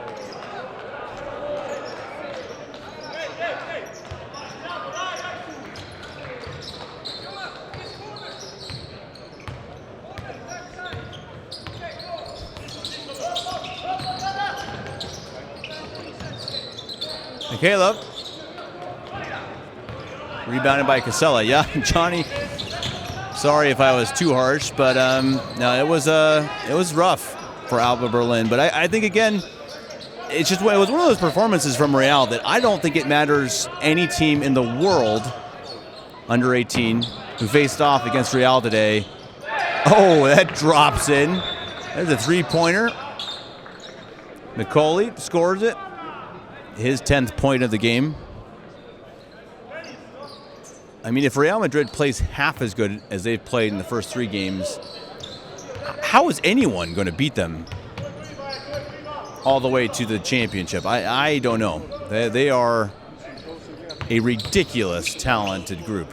Caleb. Rebounded by Casella. Yeah, Johnny. Sorry if I was too harsh, but no, it was rough for Alba Berlin. But I think again, it was one of those performances from Real that I don't think it matters any team in the world under 18 who faced off against Real today. Oh, that drops in. There's a 3-pointer. Nicoli scores it. His 10th point of the game. I mean, if Real Madrid plays half as good as they've played in the first 3 games, how is anyone going to beat them all the way to the championship? I don't know. They are a ridiculous talented group.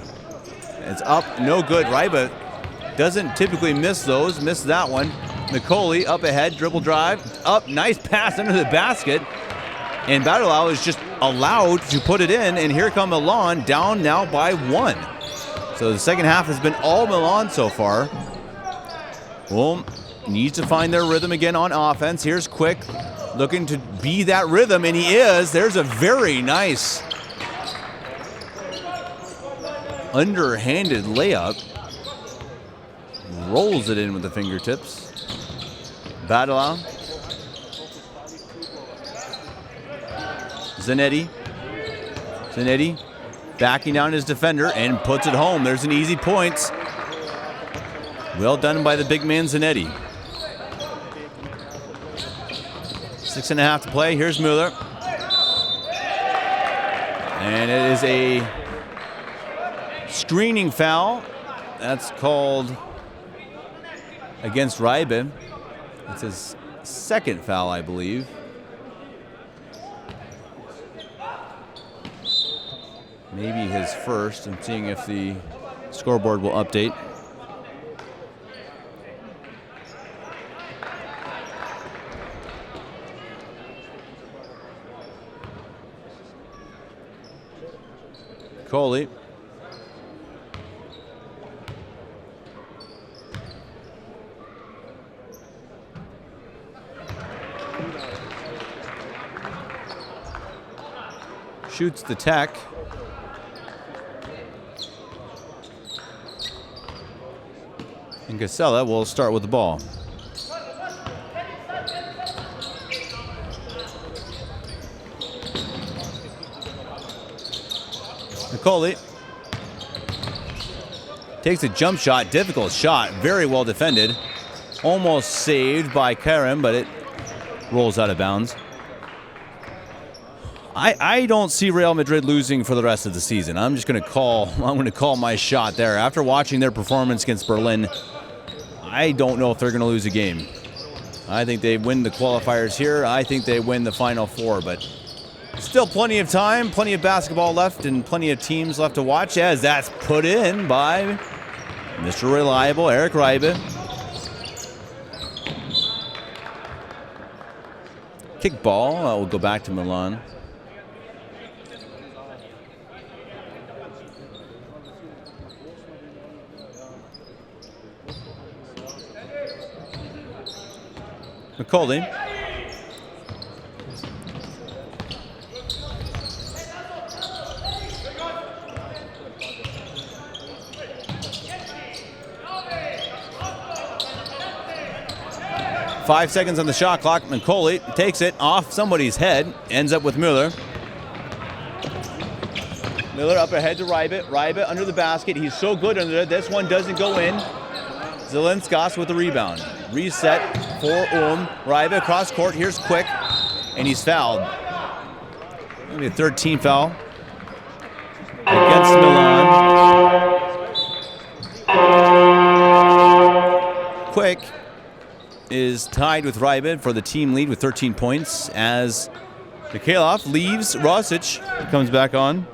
It's up, no good. Reiba doesn't typically miss those. Missed that one. Nicoli up ahead, dribble drive, up, nice pass under the basket. And Badalau is just allowed to put it in, and here come Milan, down now by 1. So the second half has been all Milan so far. Ulm needs to find their rhythm again on offense. Here's Quick, looking to be that rhythm, and he is. There's a very nice underhanded layup. Rolls it in with the fingertips. Badala. Zanetti. Zanetti backing down his defender and puts it home. There's an easy point. Well done by the big man Zanetti. 6.5 to play. Here's Mueller. And it is a screening foul. That's called against Reibe. It's his second foul, I believe. Maybe his first. I'm seeing if the scoreboard will update. Coley. Shoots the tech. And Casella will start with the ball. Nicoli takes a jump shot, difficult shot, very well defended. Almost saved by Karim, but it rolls out of bounds. I don't see Real Madrid losing for the rest of the season. I'm going to call my shot there. After watching their performance against Berlin, I don't know if they're going to lose a game. I think they win the qualifiers here. I think they win the Final Four, but still plenty of time, plenty of basketball left, and plenty of teams left to watch as that's put in by Mr. Reliable, Eric Reibe. Kickball will go back to Milan. McCauley. Five seconds on the shot clock. McCauley takes it off somebody's head, ends up with Mueller. Mueller up ahead to Reibe. Reibe under the basket. He's so good under it. This one doesn't go in. Zelinskas with the rebound. Reset for Ulm. Reibe across court. Here's Quick, and he's fouled. Maybe a third team foul against Milan. Quick is tied with Reibe for the team lead with 13 points as Mikhailov leaves. Rosic comes back on.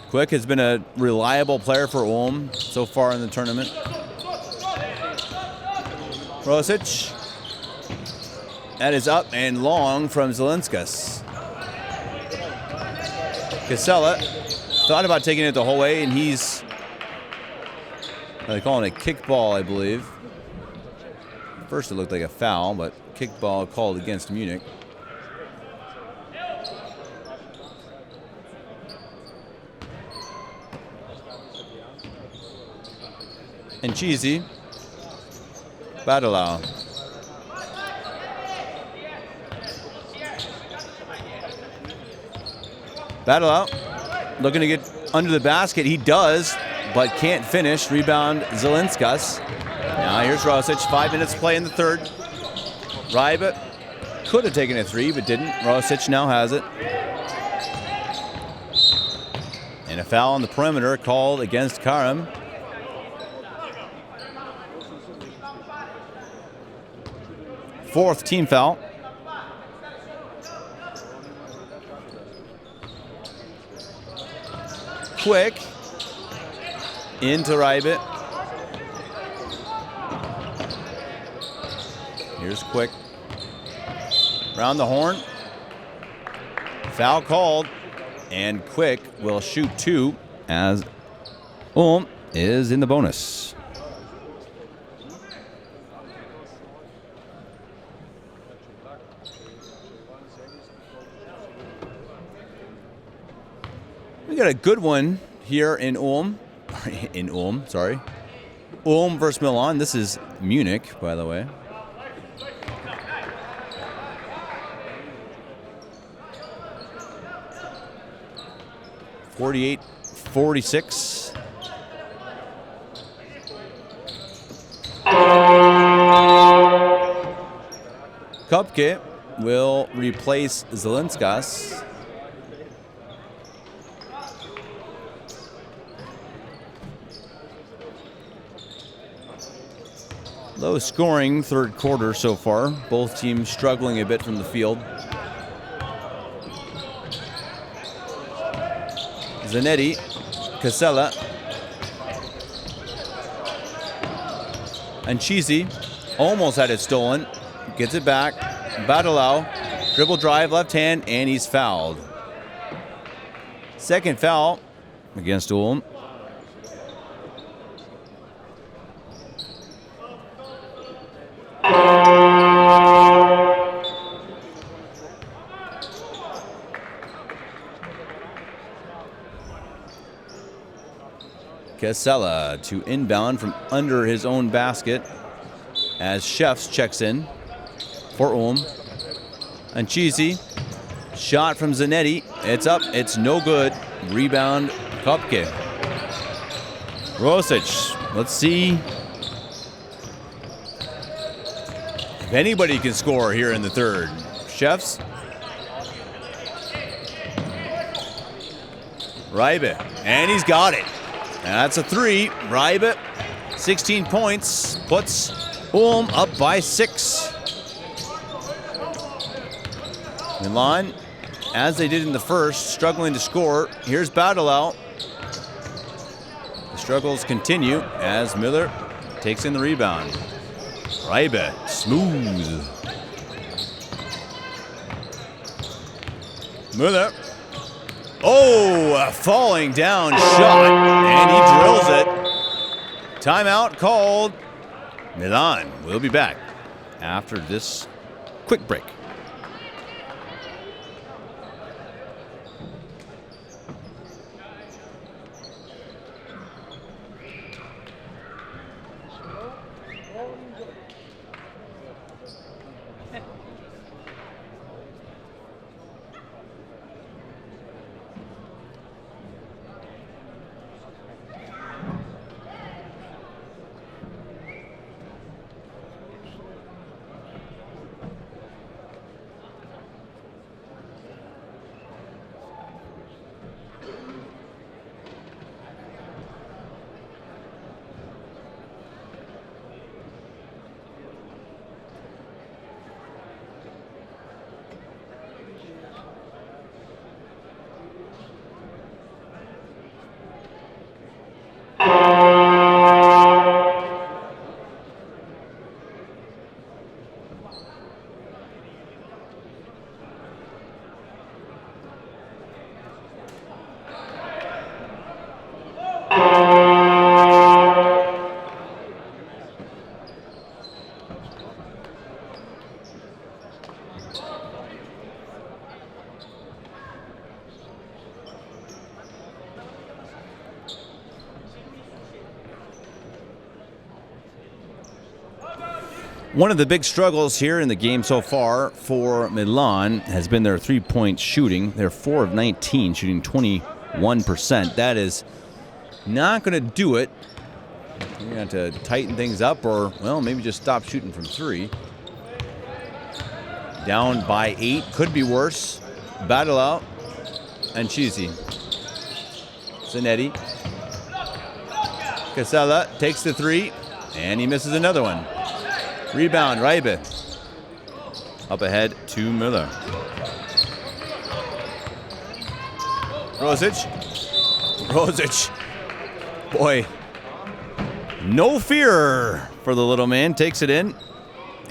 Quick has been a reliable player for Ulm so far in the tournament. Rosic. That is up and long from Zelinskas. Casella thought about taking it the whole way, and he's, they call it a kickball, I believe. First it looked like a foul, but kickball called against Munich. And Cheesy. Badalau. Badalau looking to get under the basket. He does, but can't finish. Rebound Zelinskas. Now here's Rosic. 5 minutes play in the third. Reibe could have taken a three, but didn't. Rosic now has it. And a foul on the perimeter called against Karim. Fourth team foul. Quick into Reibe. Here's Quick. Round the horn. Foul called. And Quick will shoot 2 as Ulm is in the bonus. We got a good one here in Ulm. Ulm versus Milan. This is Munich, by the way. (48-46). Kupke will replace Zelinskas. Low scoring third quarter so far. Both teams struggling a bit from the field. Zanetti, Casella, and Cheesy almost had it stolen. Gets it back. Badalau, dribble drive, left hand, and he's fouled. Second foul against Ulm. Casella to inbound from under his own basket as Chefs checks in for Ulm. And Cheesy, shot from Zanetti. It's up, it's no good. Rebound, Kupke. Rosic, let's see if anybody can score here in the third. Chefs. Reibe, and he's got it. That's a 3. Reibe, 16 points, puts Ulm up by 6. Milan, as they did in the first, struggling to score. Here's Badalau. The struggles continue as Miller takes in the rebound. Reibe, smooth. Miller. Oh, a falling down shot, and he drills it. Timeout called. Milan will be back after this quick break. One of the big struggles here in the game so far for Milan has been their three-point shooting. They're 4 of 19, shooting 21%. That is not going to do it. You're going to have to tighten things up or, well, maybe just stop shooting from 3. Down by 8, could be worse. Battle out. And Cheesy. Zanetti. Casella takes the 3, and he misses another one. Rebound, Reibe. Up ahead to Miller. Rosic. Boy, no fear for the little man. Takes it in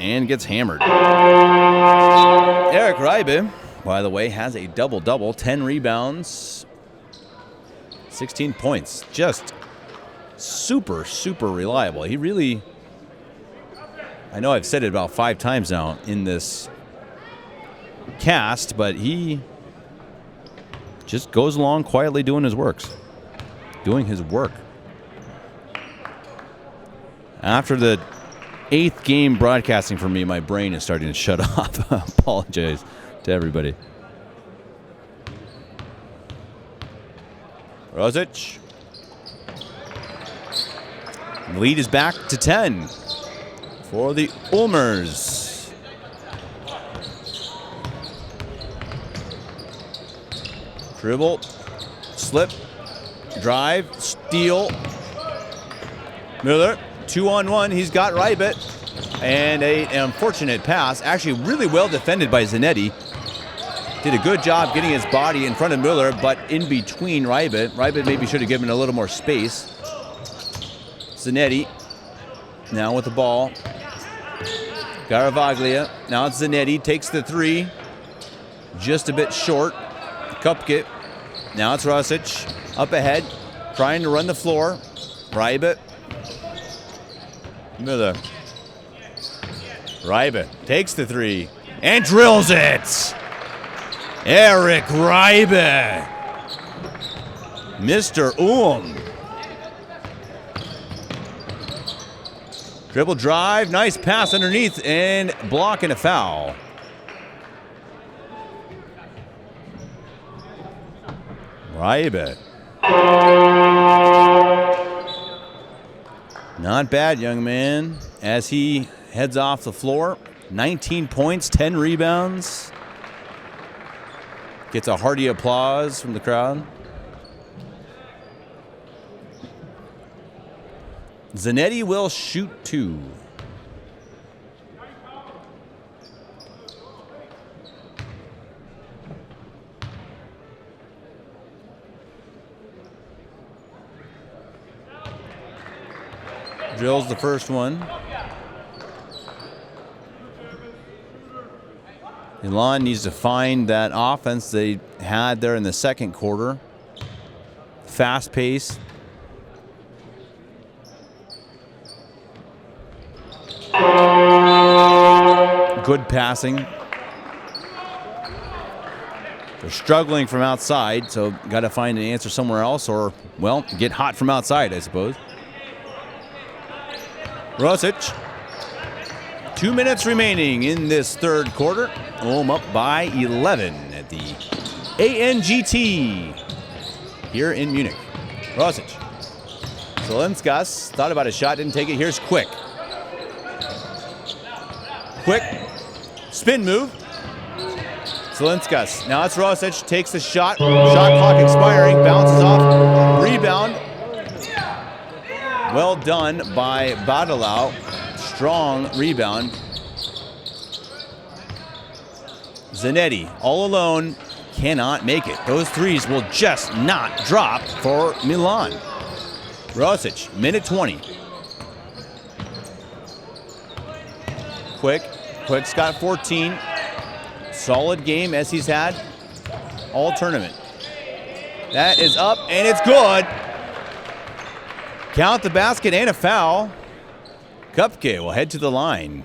and gets hammered. Eric Reibe by the way, has a double-double, 10 rebounds, 16 points. Just super, super reliable. He really, I know I've said it about 5 times now in this cast, but he just goes along quietly doing his work. After the 8th game broadcasting for me, my brain is starting to shut off. I apologize to everybody. Rosic. The lead is back to 10 for the Ulmers. Dribble, slip, drive, steal. Miller, 2-on-1. He's got Rybit. And an unfortunate pass. Actually, really well defended by Zanetti. Did a good job getting his body in front of Miller, but in between Rybit. Rybit maybe should have given a little more space. Zanetti now with the ball. Garavaglia. Now it's Zanetti. Takes the 3. Just a bit short. Kupke. Now it's Rosic. Up ahead. Trying to run the floor. Rybit. Miller. Rybit takes the 3 and drills it. Eric Rybit. Mr. Ulm. Dribble drive. Nice pass underneath and block and a foul. Rybit. Not bad, young man, as he heads off the floor. 19 points, 10 rebounds. Gets a hearty applause from the crowd. Zanetti will shoot 2. Drills the first one. Milan needs to find that offense they had there in the second quarter. Fast pace. Good passing. They're struggling from outside, so got to find an answer somewhere else, or, well, get hot from outside, I suppose. Rosic. 2 minutes remaining in this third quarter. Ulm up by 11 at the ANGT here in Munich. Rosic. Zelinskas thought about a shot, didn't take it. Here's Quick. Quick. Spin move. Zelinskas. Now it's Rosic. Takes the shot. Shot clock expiring. Bounces off. Rebound. Well done by Badalau. Strong rebound. Zanetti, all alone, cannot make it. Those 3s will just not drop for Milan. Rosic, minute 20. Quick's got 14. Solid game as he's had all tournament. That is up, and it's good. Count the basket and a foul. Kupke will head to the line.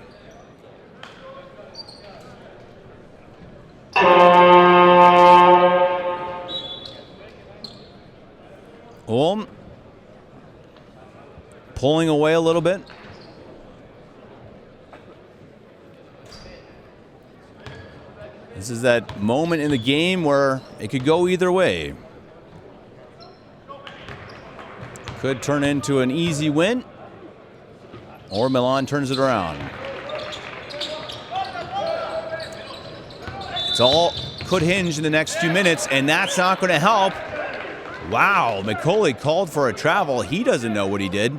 Ulm pulling away a little bit. This is that moment in the game where it could go either way. Could turn into an easy win, or Milan turns it around. It's all could hinge in the next few minutes, and that's not going to help. Wow, McCauley called for a travel. He doesn't know what he did.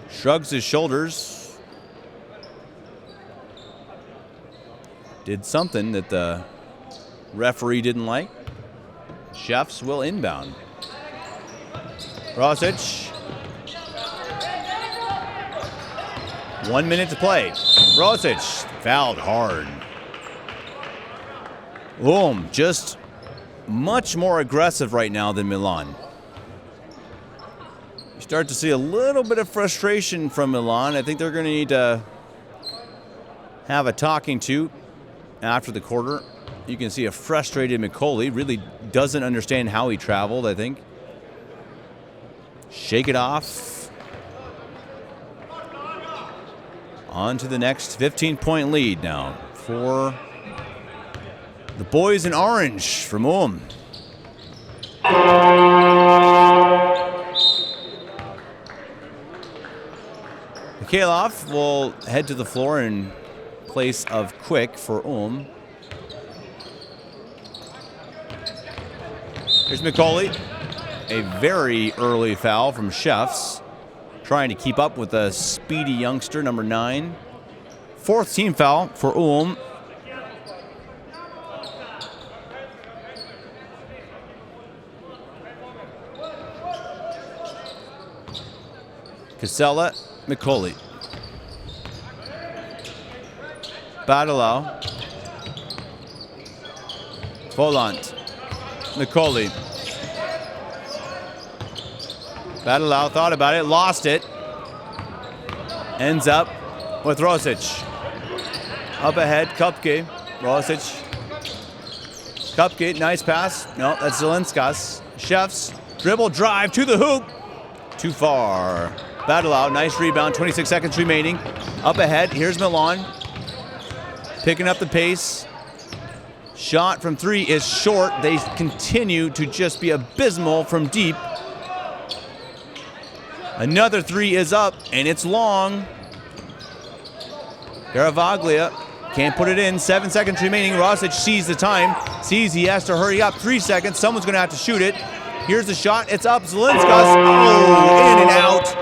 Shrugs his shoulders. Did something that the referee didn't like. Chefs will inbound. Rosic. 1 minute to play. Rosic fouled hard. Ulm just much more aggressive right now than Milan. You start to see a little bit of frustration from Milan. I think they're going to need to have a talking to after the quarter. You can see a frustrated McCauley. Really doesn't understand how he traveled, I think. Shake it off. On to the next 15-point lead now for the boys in orange from Ulm. Mikhailov will head to the floor in place of Quick for Ulm. Here's McCauley. A very early foul from Chefs, trying to keep up with the speedy youngster, number 9. 4th team foul for Ulm. Casella, McCauley. Badalau. Volant. McCauley. Badalau thought about it, lost it. Ends up with Rosic. Up ahead, Kupke. Rosic. Kupke, nice pass. No, that's Zelinskas. Chefs, dribble drive to the hoop. Too far. Badalau, nice rebound, 26 seconds remaining. Up ahead, here's Milan. Picking up the pace. Shot from 3 is short. They continue to just be abysmal from deep. Another 3 is up, and it's long. Garavaglia can't put it in. 7 seconds remaining. Rosic sees the time. Sees he has to hurry up. 3 seconds. Someone's going to have to shoot it. Here's the shot. It's up. Zelinskas. Oh, in and out.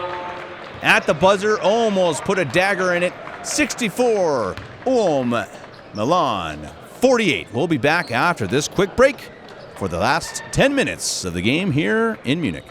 At the buzzer. Almost put a dagger in it. 64. Ulm. Milan. 48. We'll be back after this quick break for the last 10 minutes of the game here in Munich.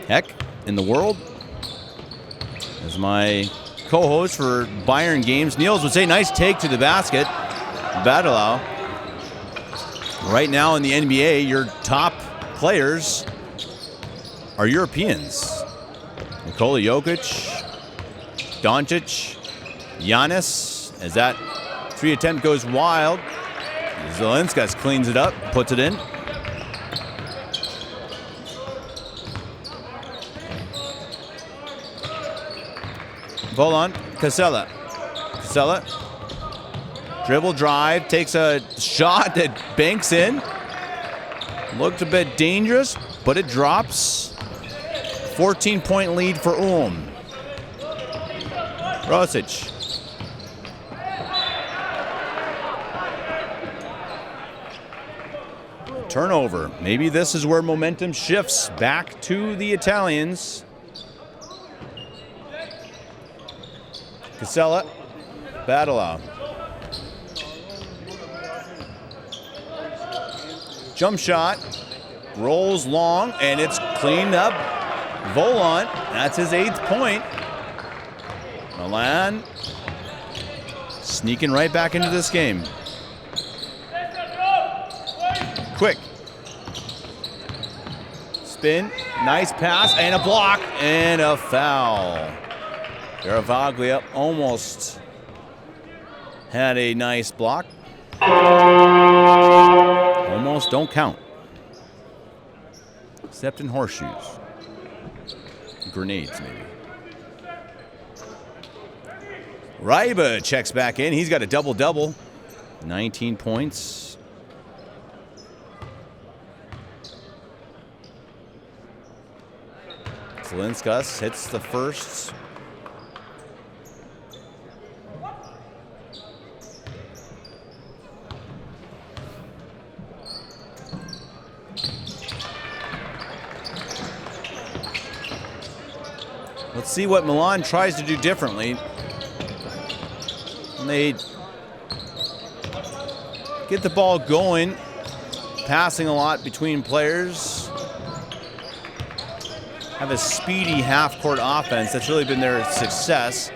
Heck in the world. As my co-host for Bayern Games, Niels would say, nice take to the basket. Badalau. Right now in the NBA, your top players are Europeans. Nikola Jokic, Doncic, Giannis. As that 3 attempt goes wild, Zelinskas cleans it up, puts it in. Volant, Casella. Casella. Dribble drive, takes a shot that banks in. Looked a bit dangerous, but it drops. 14-point lead for Ulm. Rosic. Turnover. Maybe this is where momentum shifts back to the Italians. Casella. Badala. Jump shot. Rolls long, and it's cleaned up. Volant. That's his 8th point. MIlan sneaking right back into this game. Quick. Spin. Nice pass and a block and a foul. Garavaglia almost had a nice block. Almost don't count. Except in horseshoes. Grenades, maybe. Ryba checks back in. He's got a double-double. 19 points. Zelinskas hits the first. Let's see what MIlan tries to do differently. They get the ball going, passing a lot between players. Have a speedy half-court offense. That's really been their success.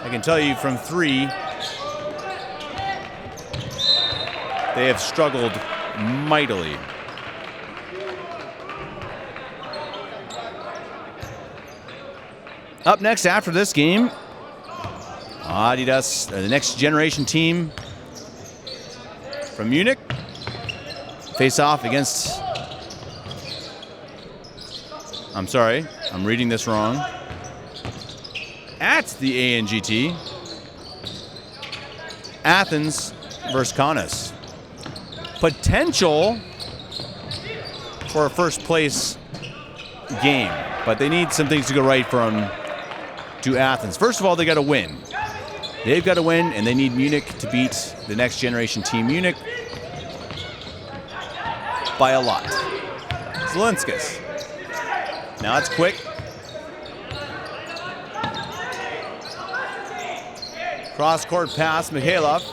I can tell you from 3, they have struggled mightily. Up next after this game, Adidas, the next generation team from Munich, face off against, I'm sorry, I'm reading this wrong, at the ANGT, Athens versus Kaunas. Potential for a first place game, but they need some things to go right from to Athens. First of all, they got to win. They've got to win, and they need Munich to beat the next generation team. Munich by a lot. Zelinskas. Now it's quick. Cross-court pass, Mikhailov.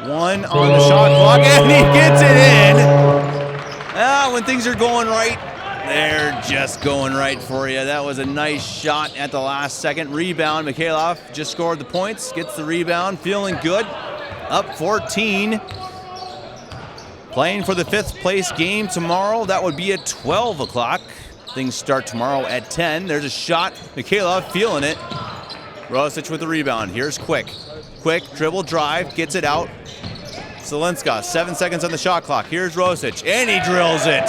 1 on the shot clock, and he gets it in. When things are going right, they're just going right for you. That was a nice shot at the last second. Rebound, Mikhailov just scored the points, gets the rebound, feeling good. Up 14. Playing for the 5th place game tomorrow. That would be at 12 o'clock. Things start tomorrow at 10. There's a shot. Mikhailov feeling it. Rosic with the rebound. Here's Quick. Quick, dribble drive, gets it out. Zelinskas, 7 seconds on the shot clock. Here's Rosic, and he drills it.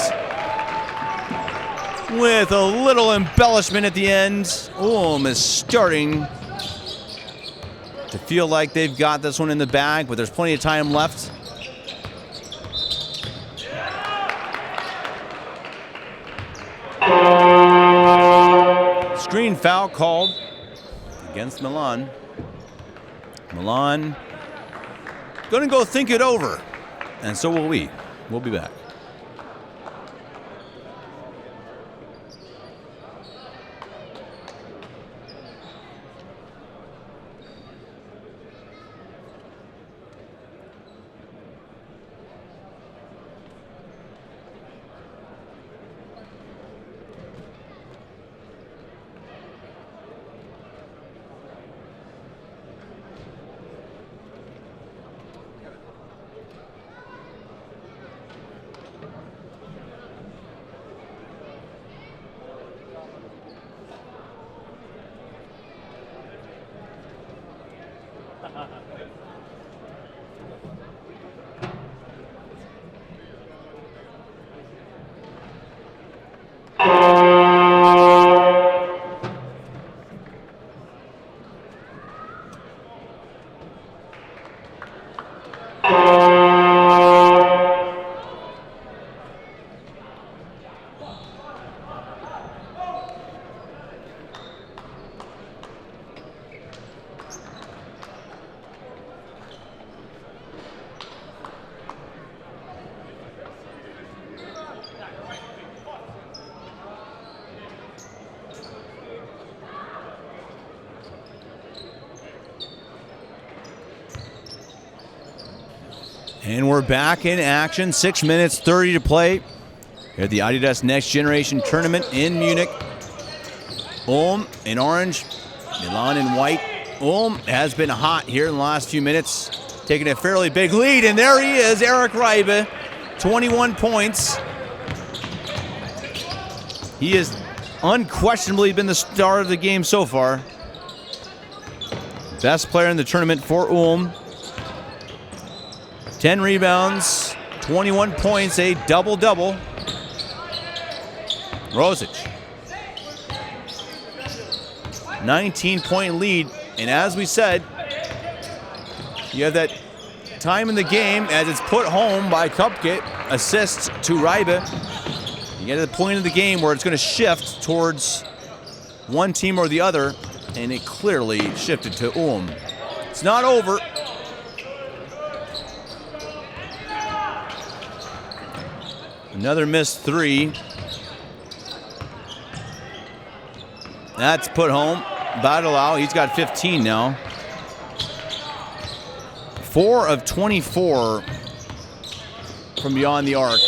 With a little embellishment at the end. Ulm is starting to feel like they've got this one in the bag, but there's plenty of time left. Screen foul called against MIlan. MIlan going to go think it over, and so will we. We'll be back. And we're back in action. 6 minutes, 30 to play here at the Adidas Next Generation Tournament in Munich. Ulm in orange, Milan in white. Ulm has been hot here in the last few minutes, taking a fairly big lead, and there he is, Eric Reibe, 21 points. He has unquestionably been the star of the game so far. Best player in the tournament for Ulm. 10 rebounds, 21 points, a double-double. Rosic. 19-point lead, and as we said, you have that time in the game as it's put home by Kupke, assist to Reibe. You get to the point of the game where it's going to shift towards one team or the other, and it clearly shifted to Ulm. It's not over. Another missed three. That's put home. Badelau, he's got 15 now. 4 of 24 from beyond the arc.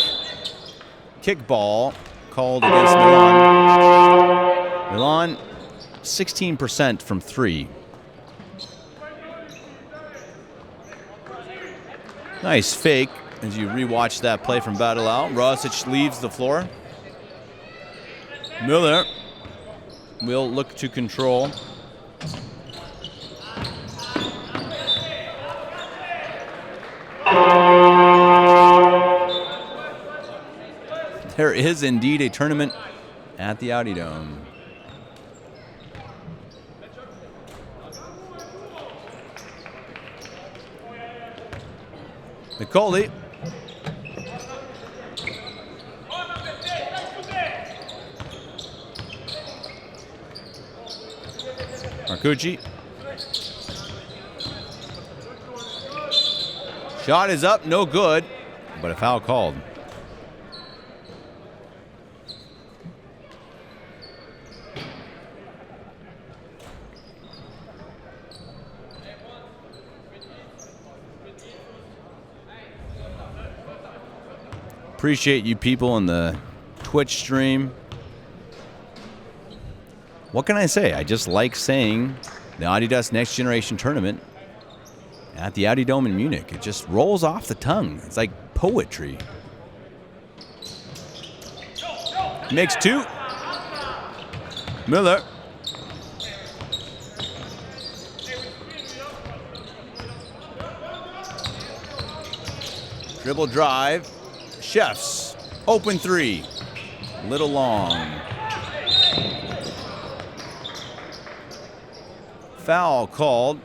Kickball called against Milan. Milan, 16% from 3. Nice fake as you rewatch that play from Badelau. Rosic leaves the floor. Miller will look to control. There is indeed a tournament at the Audi Dome. Nicoli. Marcucci. Shot is up, no good, but a foul called. Appreciate you people in the Twitch stream. What can I say? I just like saying the Adidas Next Generation Tournament at the Audi Dome in Munich. It just rolls off the tongue. It's like poetry. Makes 2. Miller. Dribble drive. Chefs. Open 3. Little long. Foul called.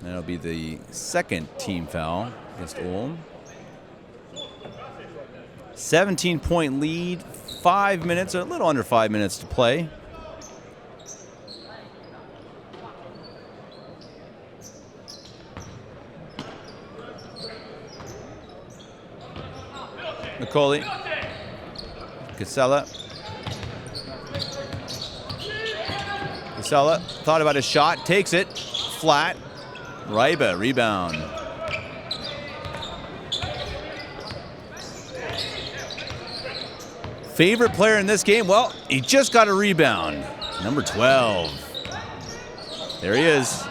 That'll be the second team foul against Ulm. 17-point lead, 5 minutes, or a little under 5 minutes to play. Nicoli. Casella. Casella thought about his shot, takes it, flat. Reibe, rebound. Favorite player in this game? Well, he just got a rebound. Number 12. There he is.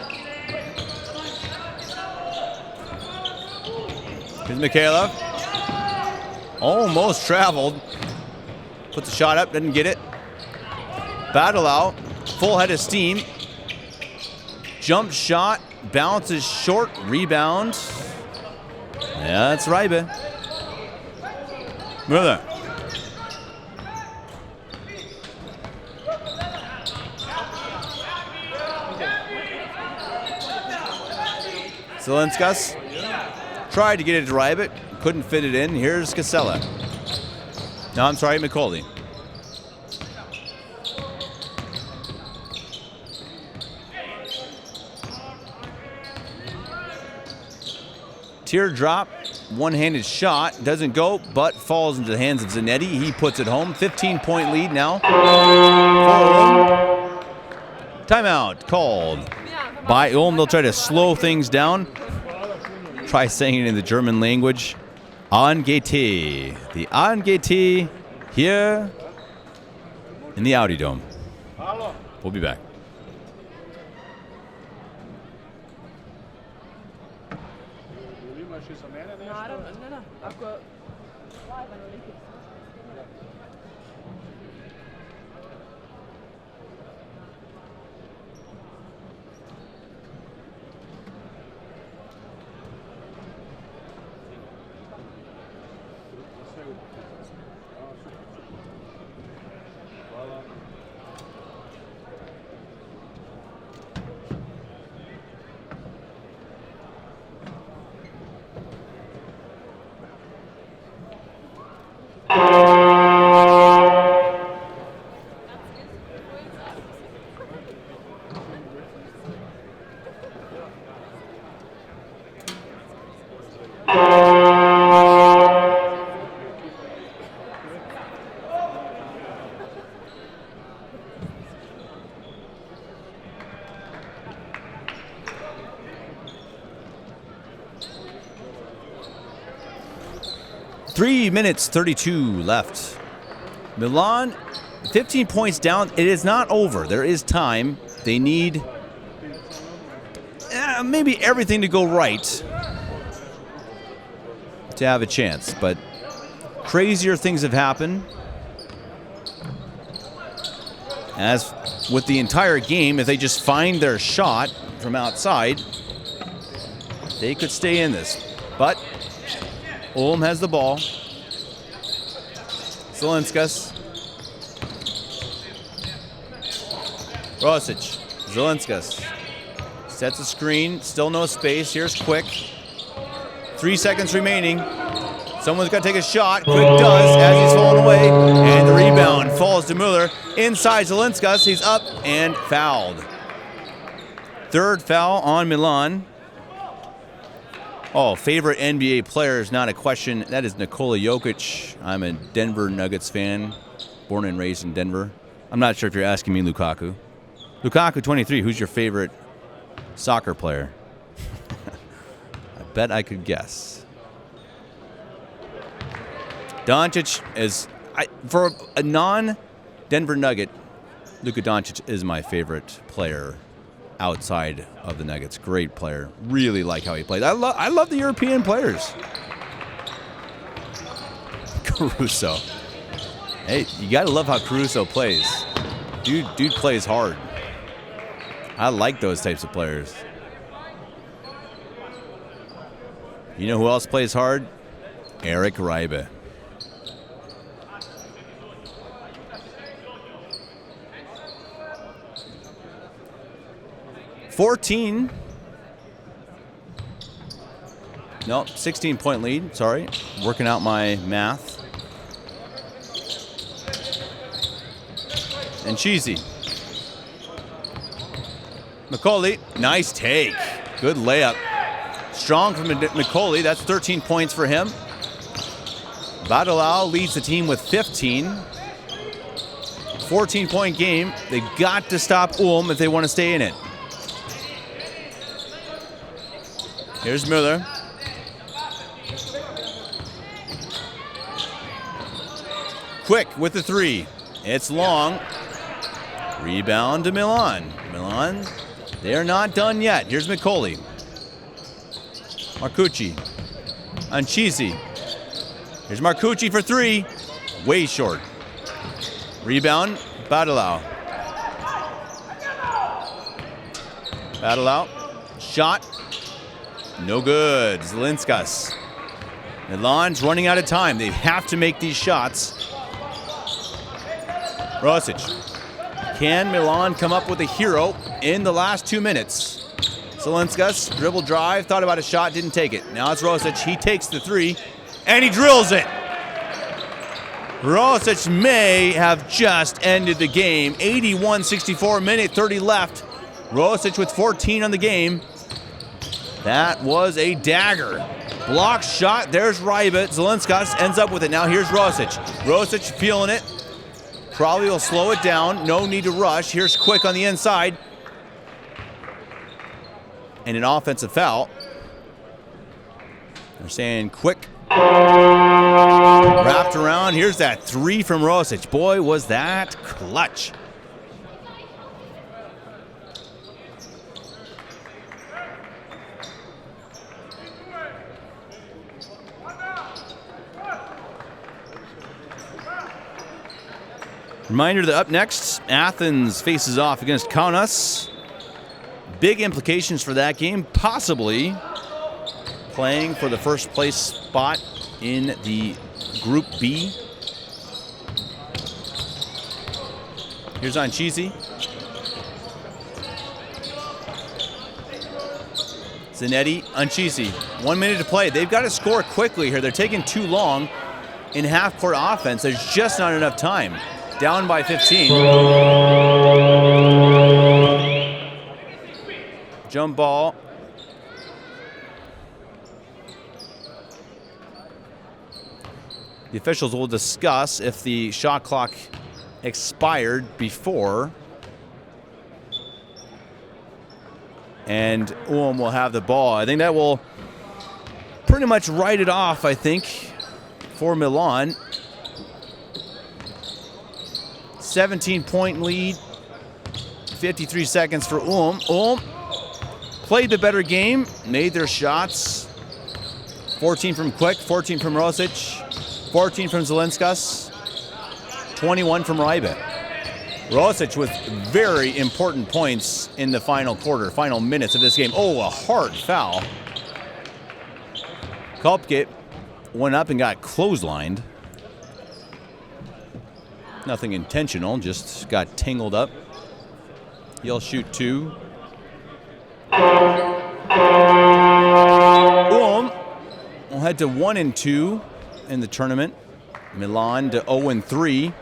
Here's Mikhailov. Almost traveled. Put the shot up, didn't get it. Badelau, full head of steam. Jump shot, bounces short, rebound. Yeah, that's Reibe. Müller. Zelinskas tried to get it to Reibe, couldn't fit it in. Here's Casella. No, I'm sorry, Nicoli. Teardrop, one-handed shot, doesn't go, but falls into the hands of Zanetti. He puts it home. 15-point lead now. Timeout called by Ulm. They'll try to slow things down. try saying it in the German language. ANGT. The ANGT here in the Audi Dome. We'll be back. Three minutes, 32 left. Milan, 15 points down. It is not over. There is time. They need maybe everything to go right to have a chance. But crazier things have happened. As with the entire game, if they just find their shot from outside, they could stay in this. But Ulm has the ball. Zelinskas. Rosic. Zelinskas. Sets a screen. Still no space. Here's Quick. 3 seconds remaining. Someone's got to take a shot. Quick does as he's falling away. And the rebound falls to Mueller. Inside Zelinskas. He's up and fouled. Third foul on Milan. Oh, favorite NBA player is not a question. That is Nikola Jokic. I'm a Denver Nuggets fan, born and raised in Denver. I'm not sure if you're asking me Lukaku. Lukaku, 23, who's your favorite soccer player? I bet I could guess. Doncic is, for a non-Denver Nugget, Luka Doncic is my favorite player outside of the Nuggets. Great player. Really like how he plays. I love the European players. Caruso. Hey, you gotta love how Caruso plays. Dude plays hard. I like those types of players. You know who else plays hard? Eric Reibe. No, 16-point lead. Sorry, working out my math. And Cheesy. McCauley, nice take. Good layup. Strong from McCauley. That's 13 points for him. Badalau leads the team with 15. 14-point game. They got to stop Ulm if they want to stay in it. Here's Müller. Quick with the three. It's long. Rebound to Milan. Milan, they are not done yet. Here's McCauley. Marcucci. Anchisi. Here's Marcucci for three. Way short. Rebound, Badalau. Badalau. Shot. No good. Zelinskas. Milan's running out of time. They have to make these shots. Rosic. Can Milan come up with a hero in the last 2 minutes? Zelinskas, dribble drive, thought about a shot, didn't take it. Now it's Rosic. He takes the three, and he drills it. Rosic may have just ended the game. 81-64, minute 30 left. Rosic with 14 on the game. That was a dagger. Block shot. There's Reibe. Zelinskas ends up with it. Now here's Rosic. Rosic feeling it. Probably will slow it down. No need to rush. Here's Quick on the inside. And an offensive foul. They're saying quick. Wrapped around. Here's that three from Rosic. Boy, was that clutch. Reminder that up next, Athens faces off against Kaunas. Big implications for that game, possibly playing for the first place spot in the Group B. Here's Anchisi. Zanetti, Anchisi. 1 minute to play. They've got to score quickly here. They're taking too long in half-court offense. There's just not enough time. Down by 15. Jump ball. The officials will discuss if the shot clock expired before. And Ulm will have the ball. I think that will pretty much write it off, I think, for Milan. 17-point lead, 53 seconds for Ulm. Ulm played the better game, made their shots. 14 from Quick, 14 from Rosic, 14 from Zelinskas, 21 from Rybit. Rosic with very important points in the final quarter, final minutes of this game. Oh, a hard foul. Kolpke went up and got clotheslined. Nothing intentional, just got tangled up. He'll shoot two. Ulm will head to 1-2 in the tournament. Milan to 0-3.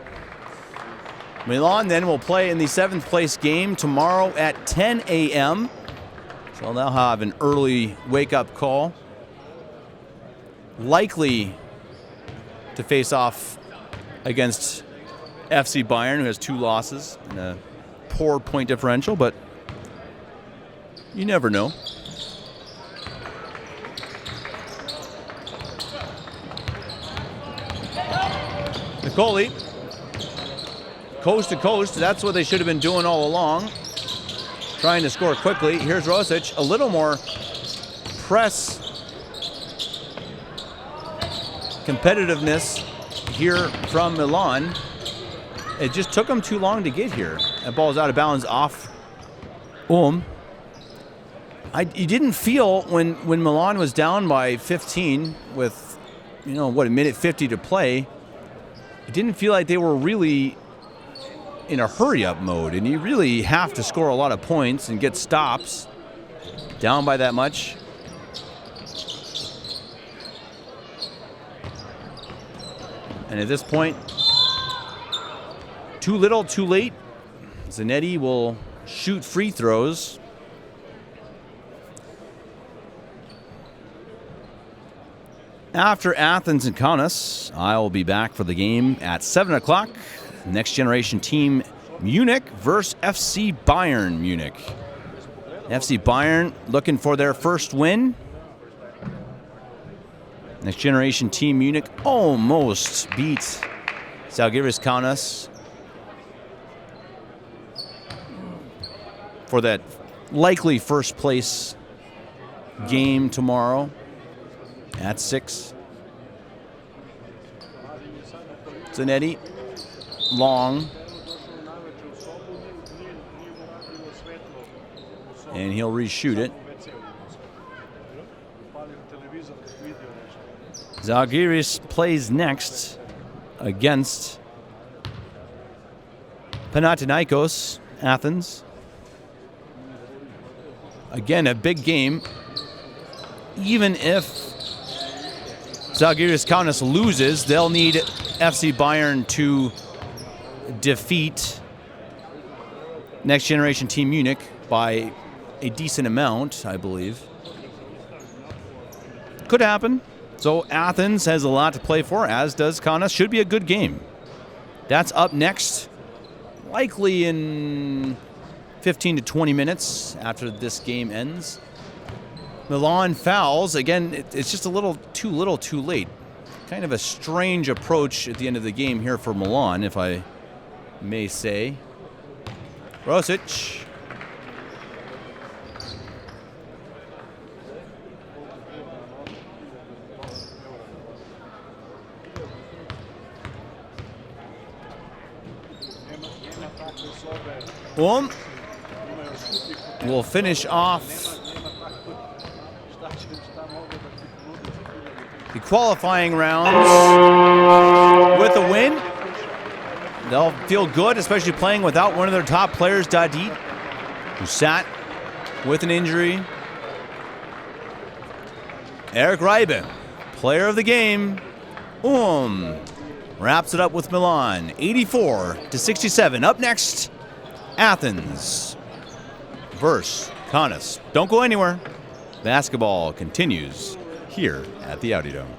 Milan then will play in the 7th place game tomorrow at 10 a.m. So they'll have an early wake-up call. Likely to face off against FC Bayern, who has 2 losses and a poor point differential, but you never know. Nicoli, coast to coast, that's what they should have been doing all along. Trying to score quickly. Here's Rosic, a little more press competitiveness here from Milan. It just took them too long to get here. That ball's out of bounds off Ulm. You didn't feel when Milan was down by 15 with, a minute 50 to play, it didn't feel like they were really in a hurry-up mode. And you really have to score a lot of points and get stops down by that much. And at this point, too little, too late. Zanetti will shoot free throws. After Athens and Kaunas, I will be back for the game at 7 o'clock. Next generation team Munich versus FC Bayern Munich. FC Bayern looking for their first win. Next generation team Munich almost beat Žalgiris Kaunas for that likely first place game tomorrow at 6. Zanetti, long. And he'll reshoot it. Žalgiris plays next against Panathinaikos Athens. Again, a big game. Even if Žalgiris Kaunas loses, they'll need FC Bayern to defeat next generation team Munich by a decent amount, I believe. Could happen. So Athens has a lot to play for, as does Kaunas. Should be a good game. That's up next, likely in 15 to 20 minutes after this game ends. Milan fouls. Again, it's just a little too late. Kind of a strange approach at the end of the game here for Milan, if I may say. Rosic. Ulm will finish off the qualifying rounds with a win. They'll feel good, especially playing without one of their top players, Dadit, who sat with an injury. Eric Reibe, player of the game. Wraps it up with Milan, 84-67. Up next, Athens versus Kaunas. Don't go anywhere. Basketball continues here at the Audi Dome.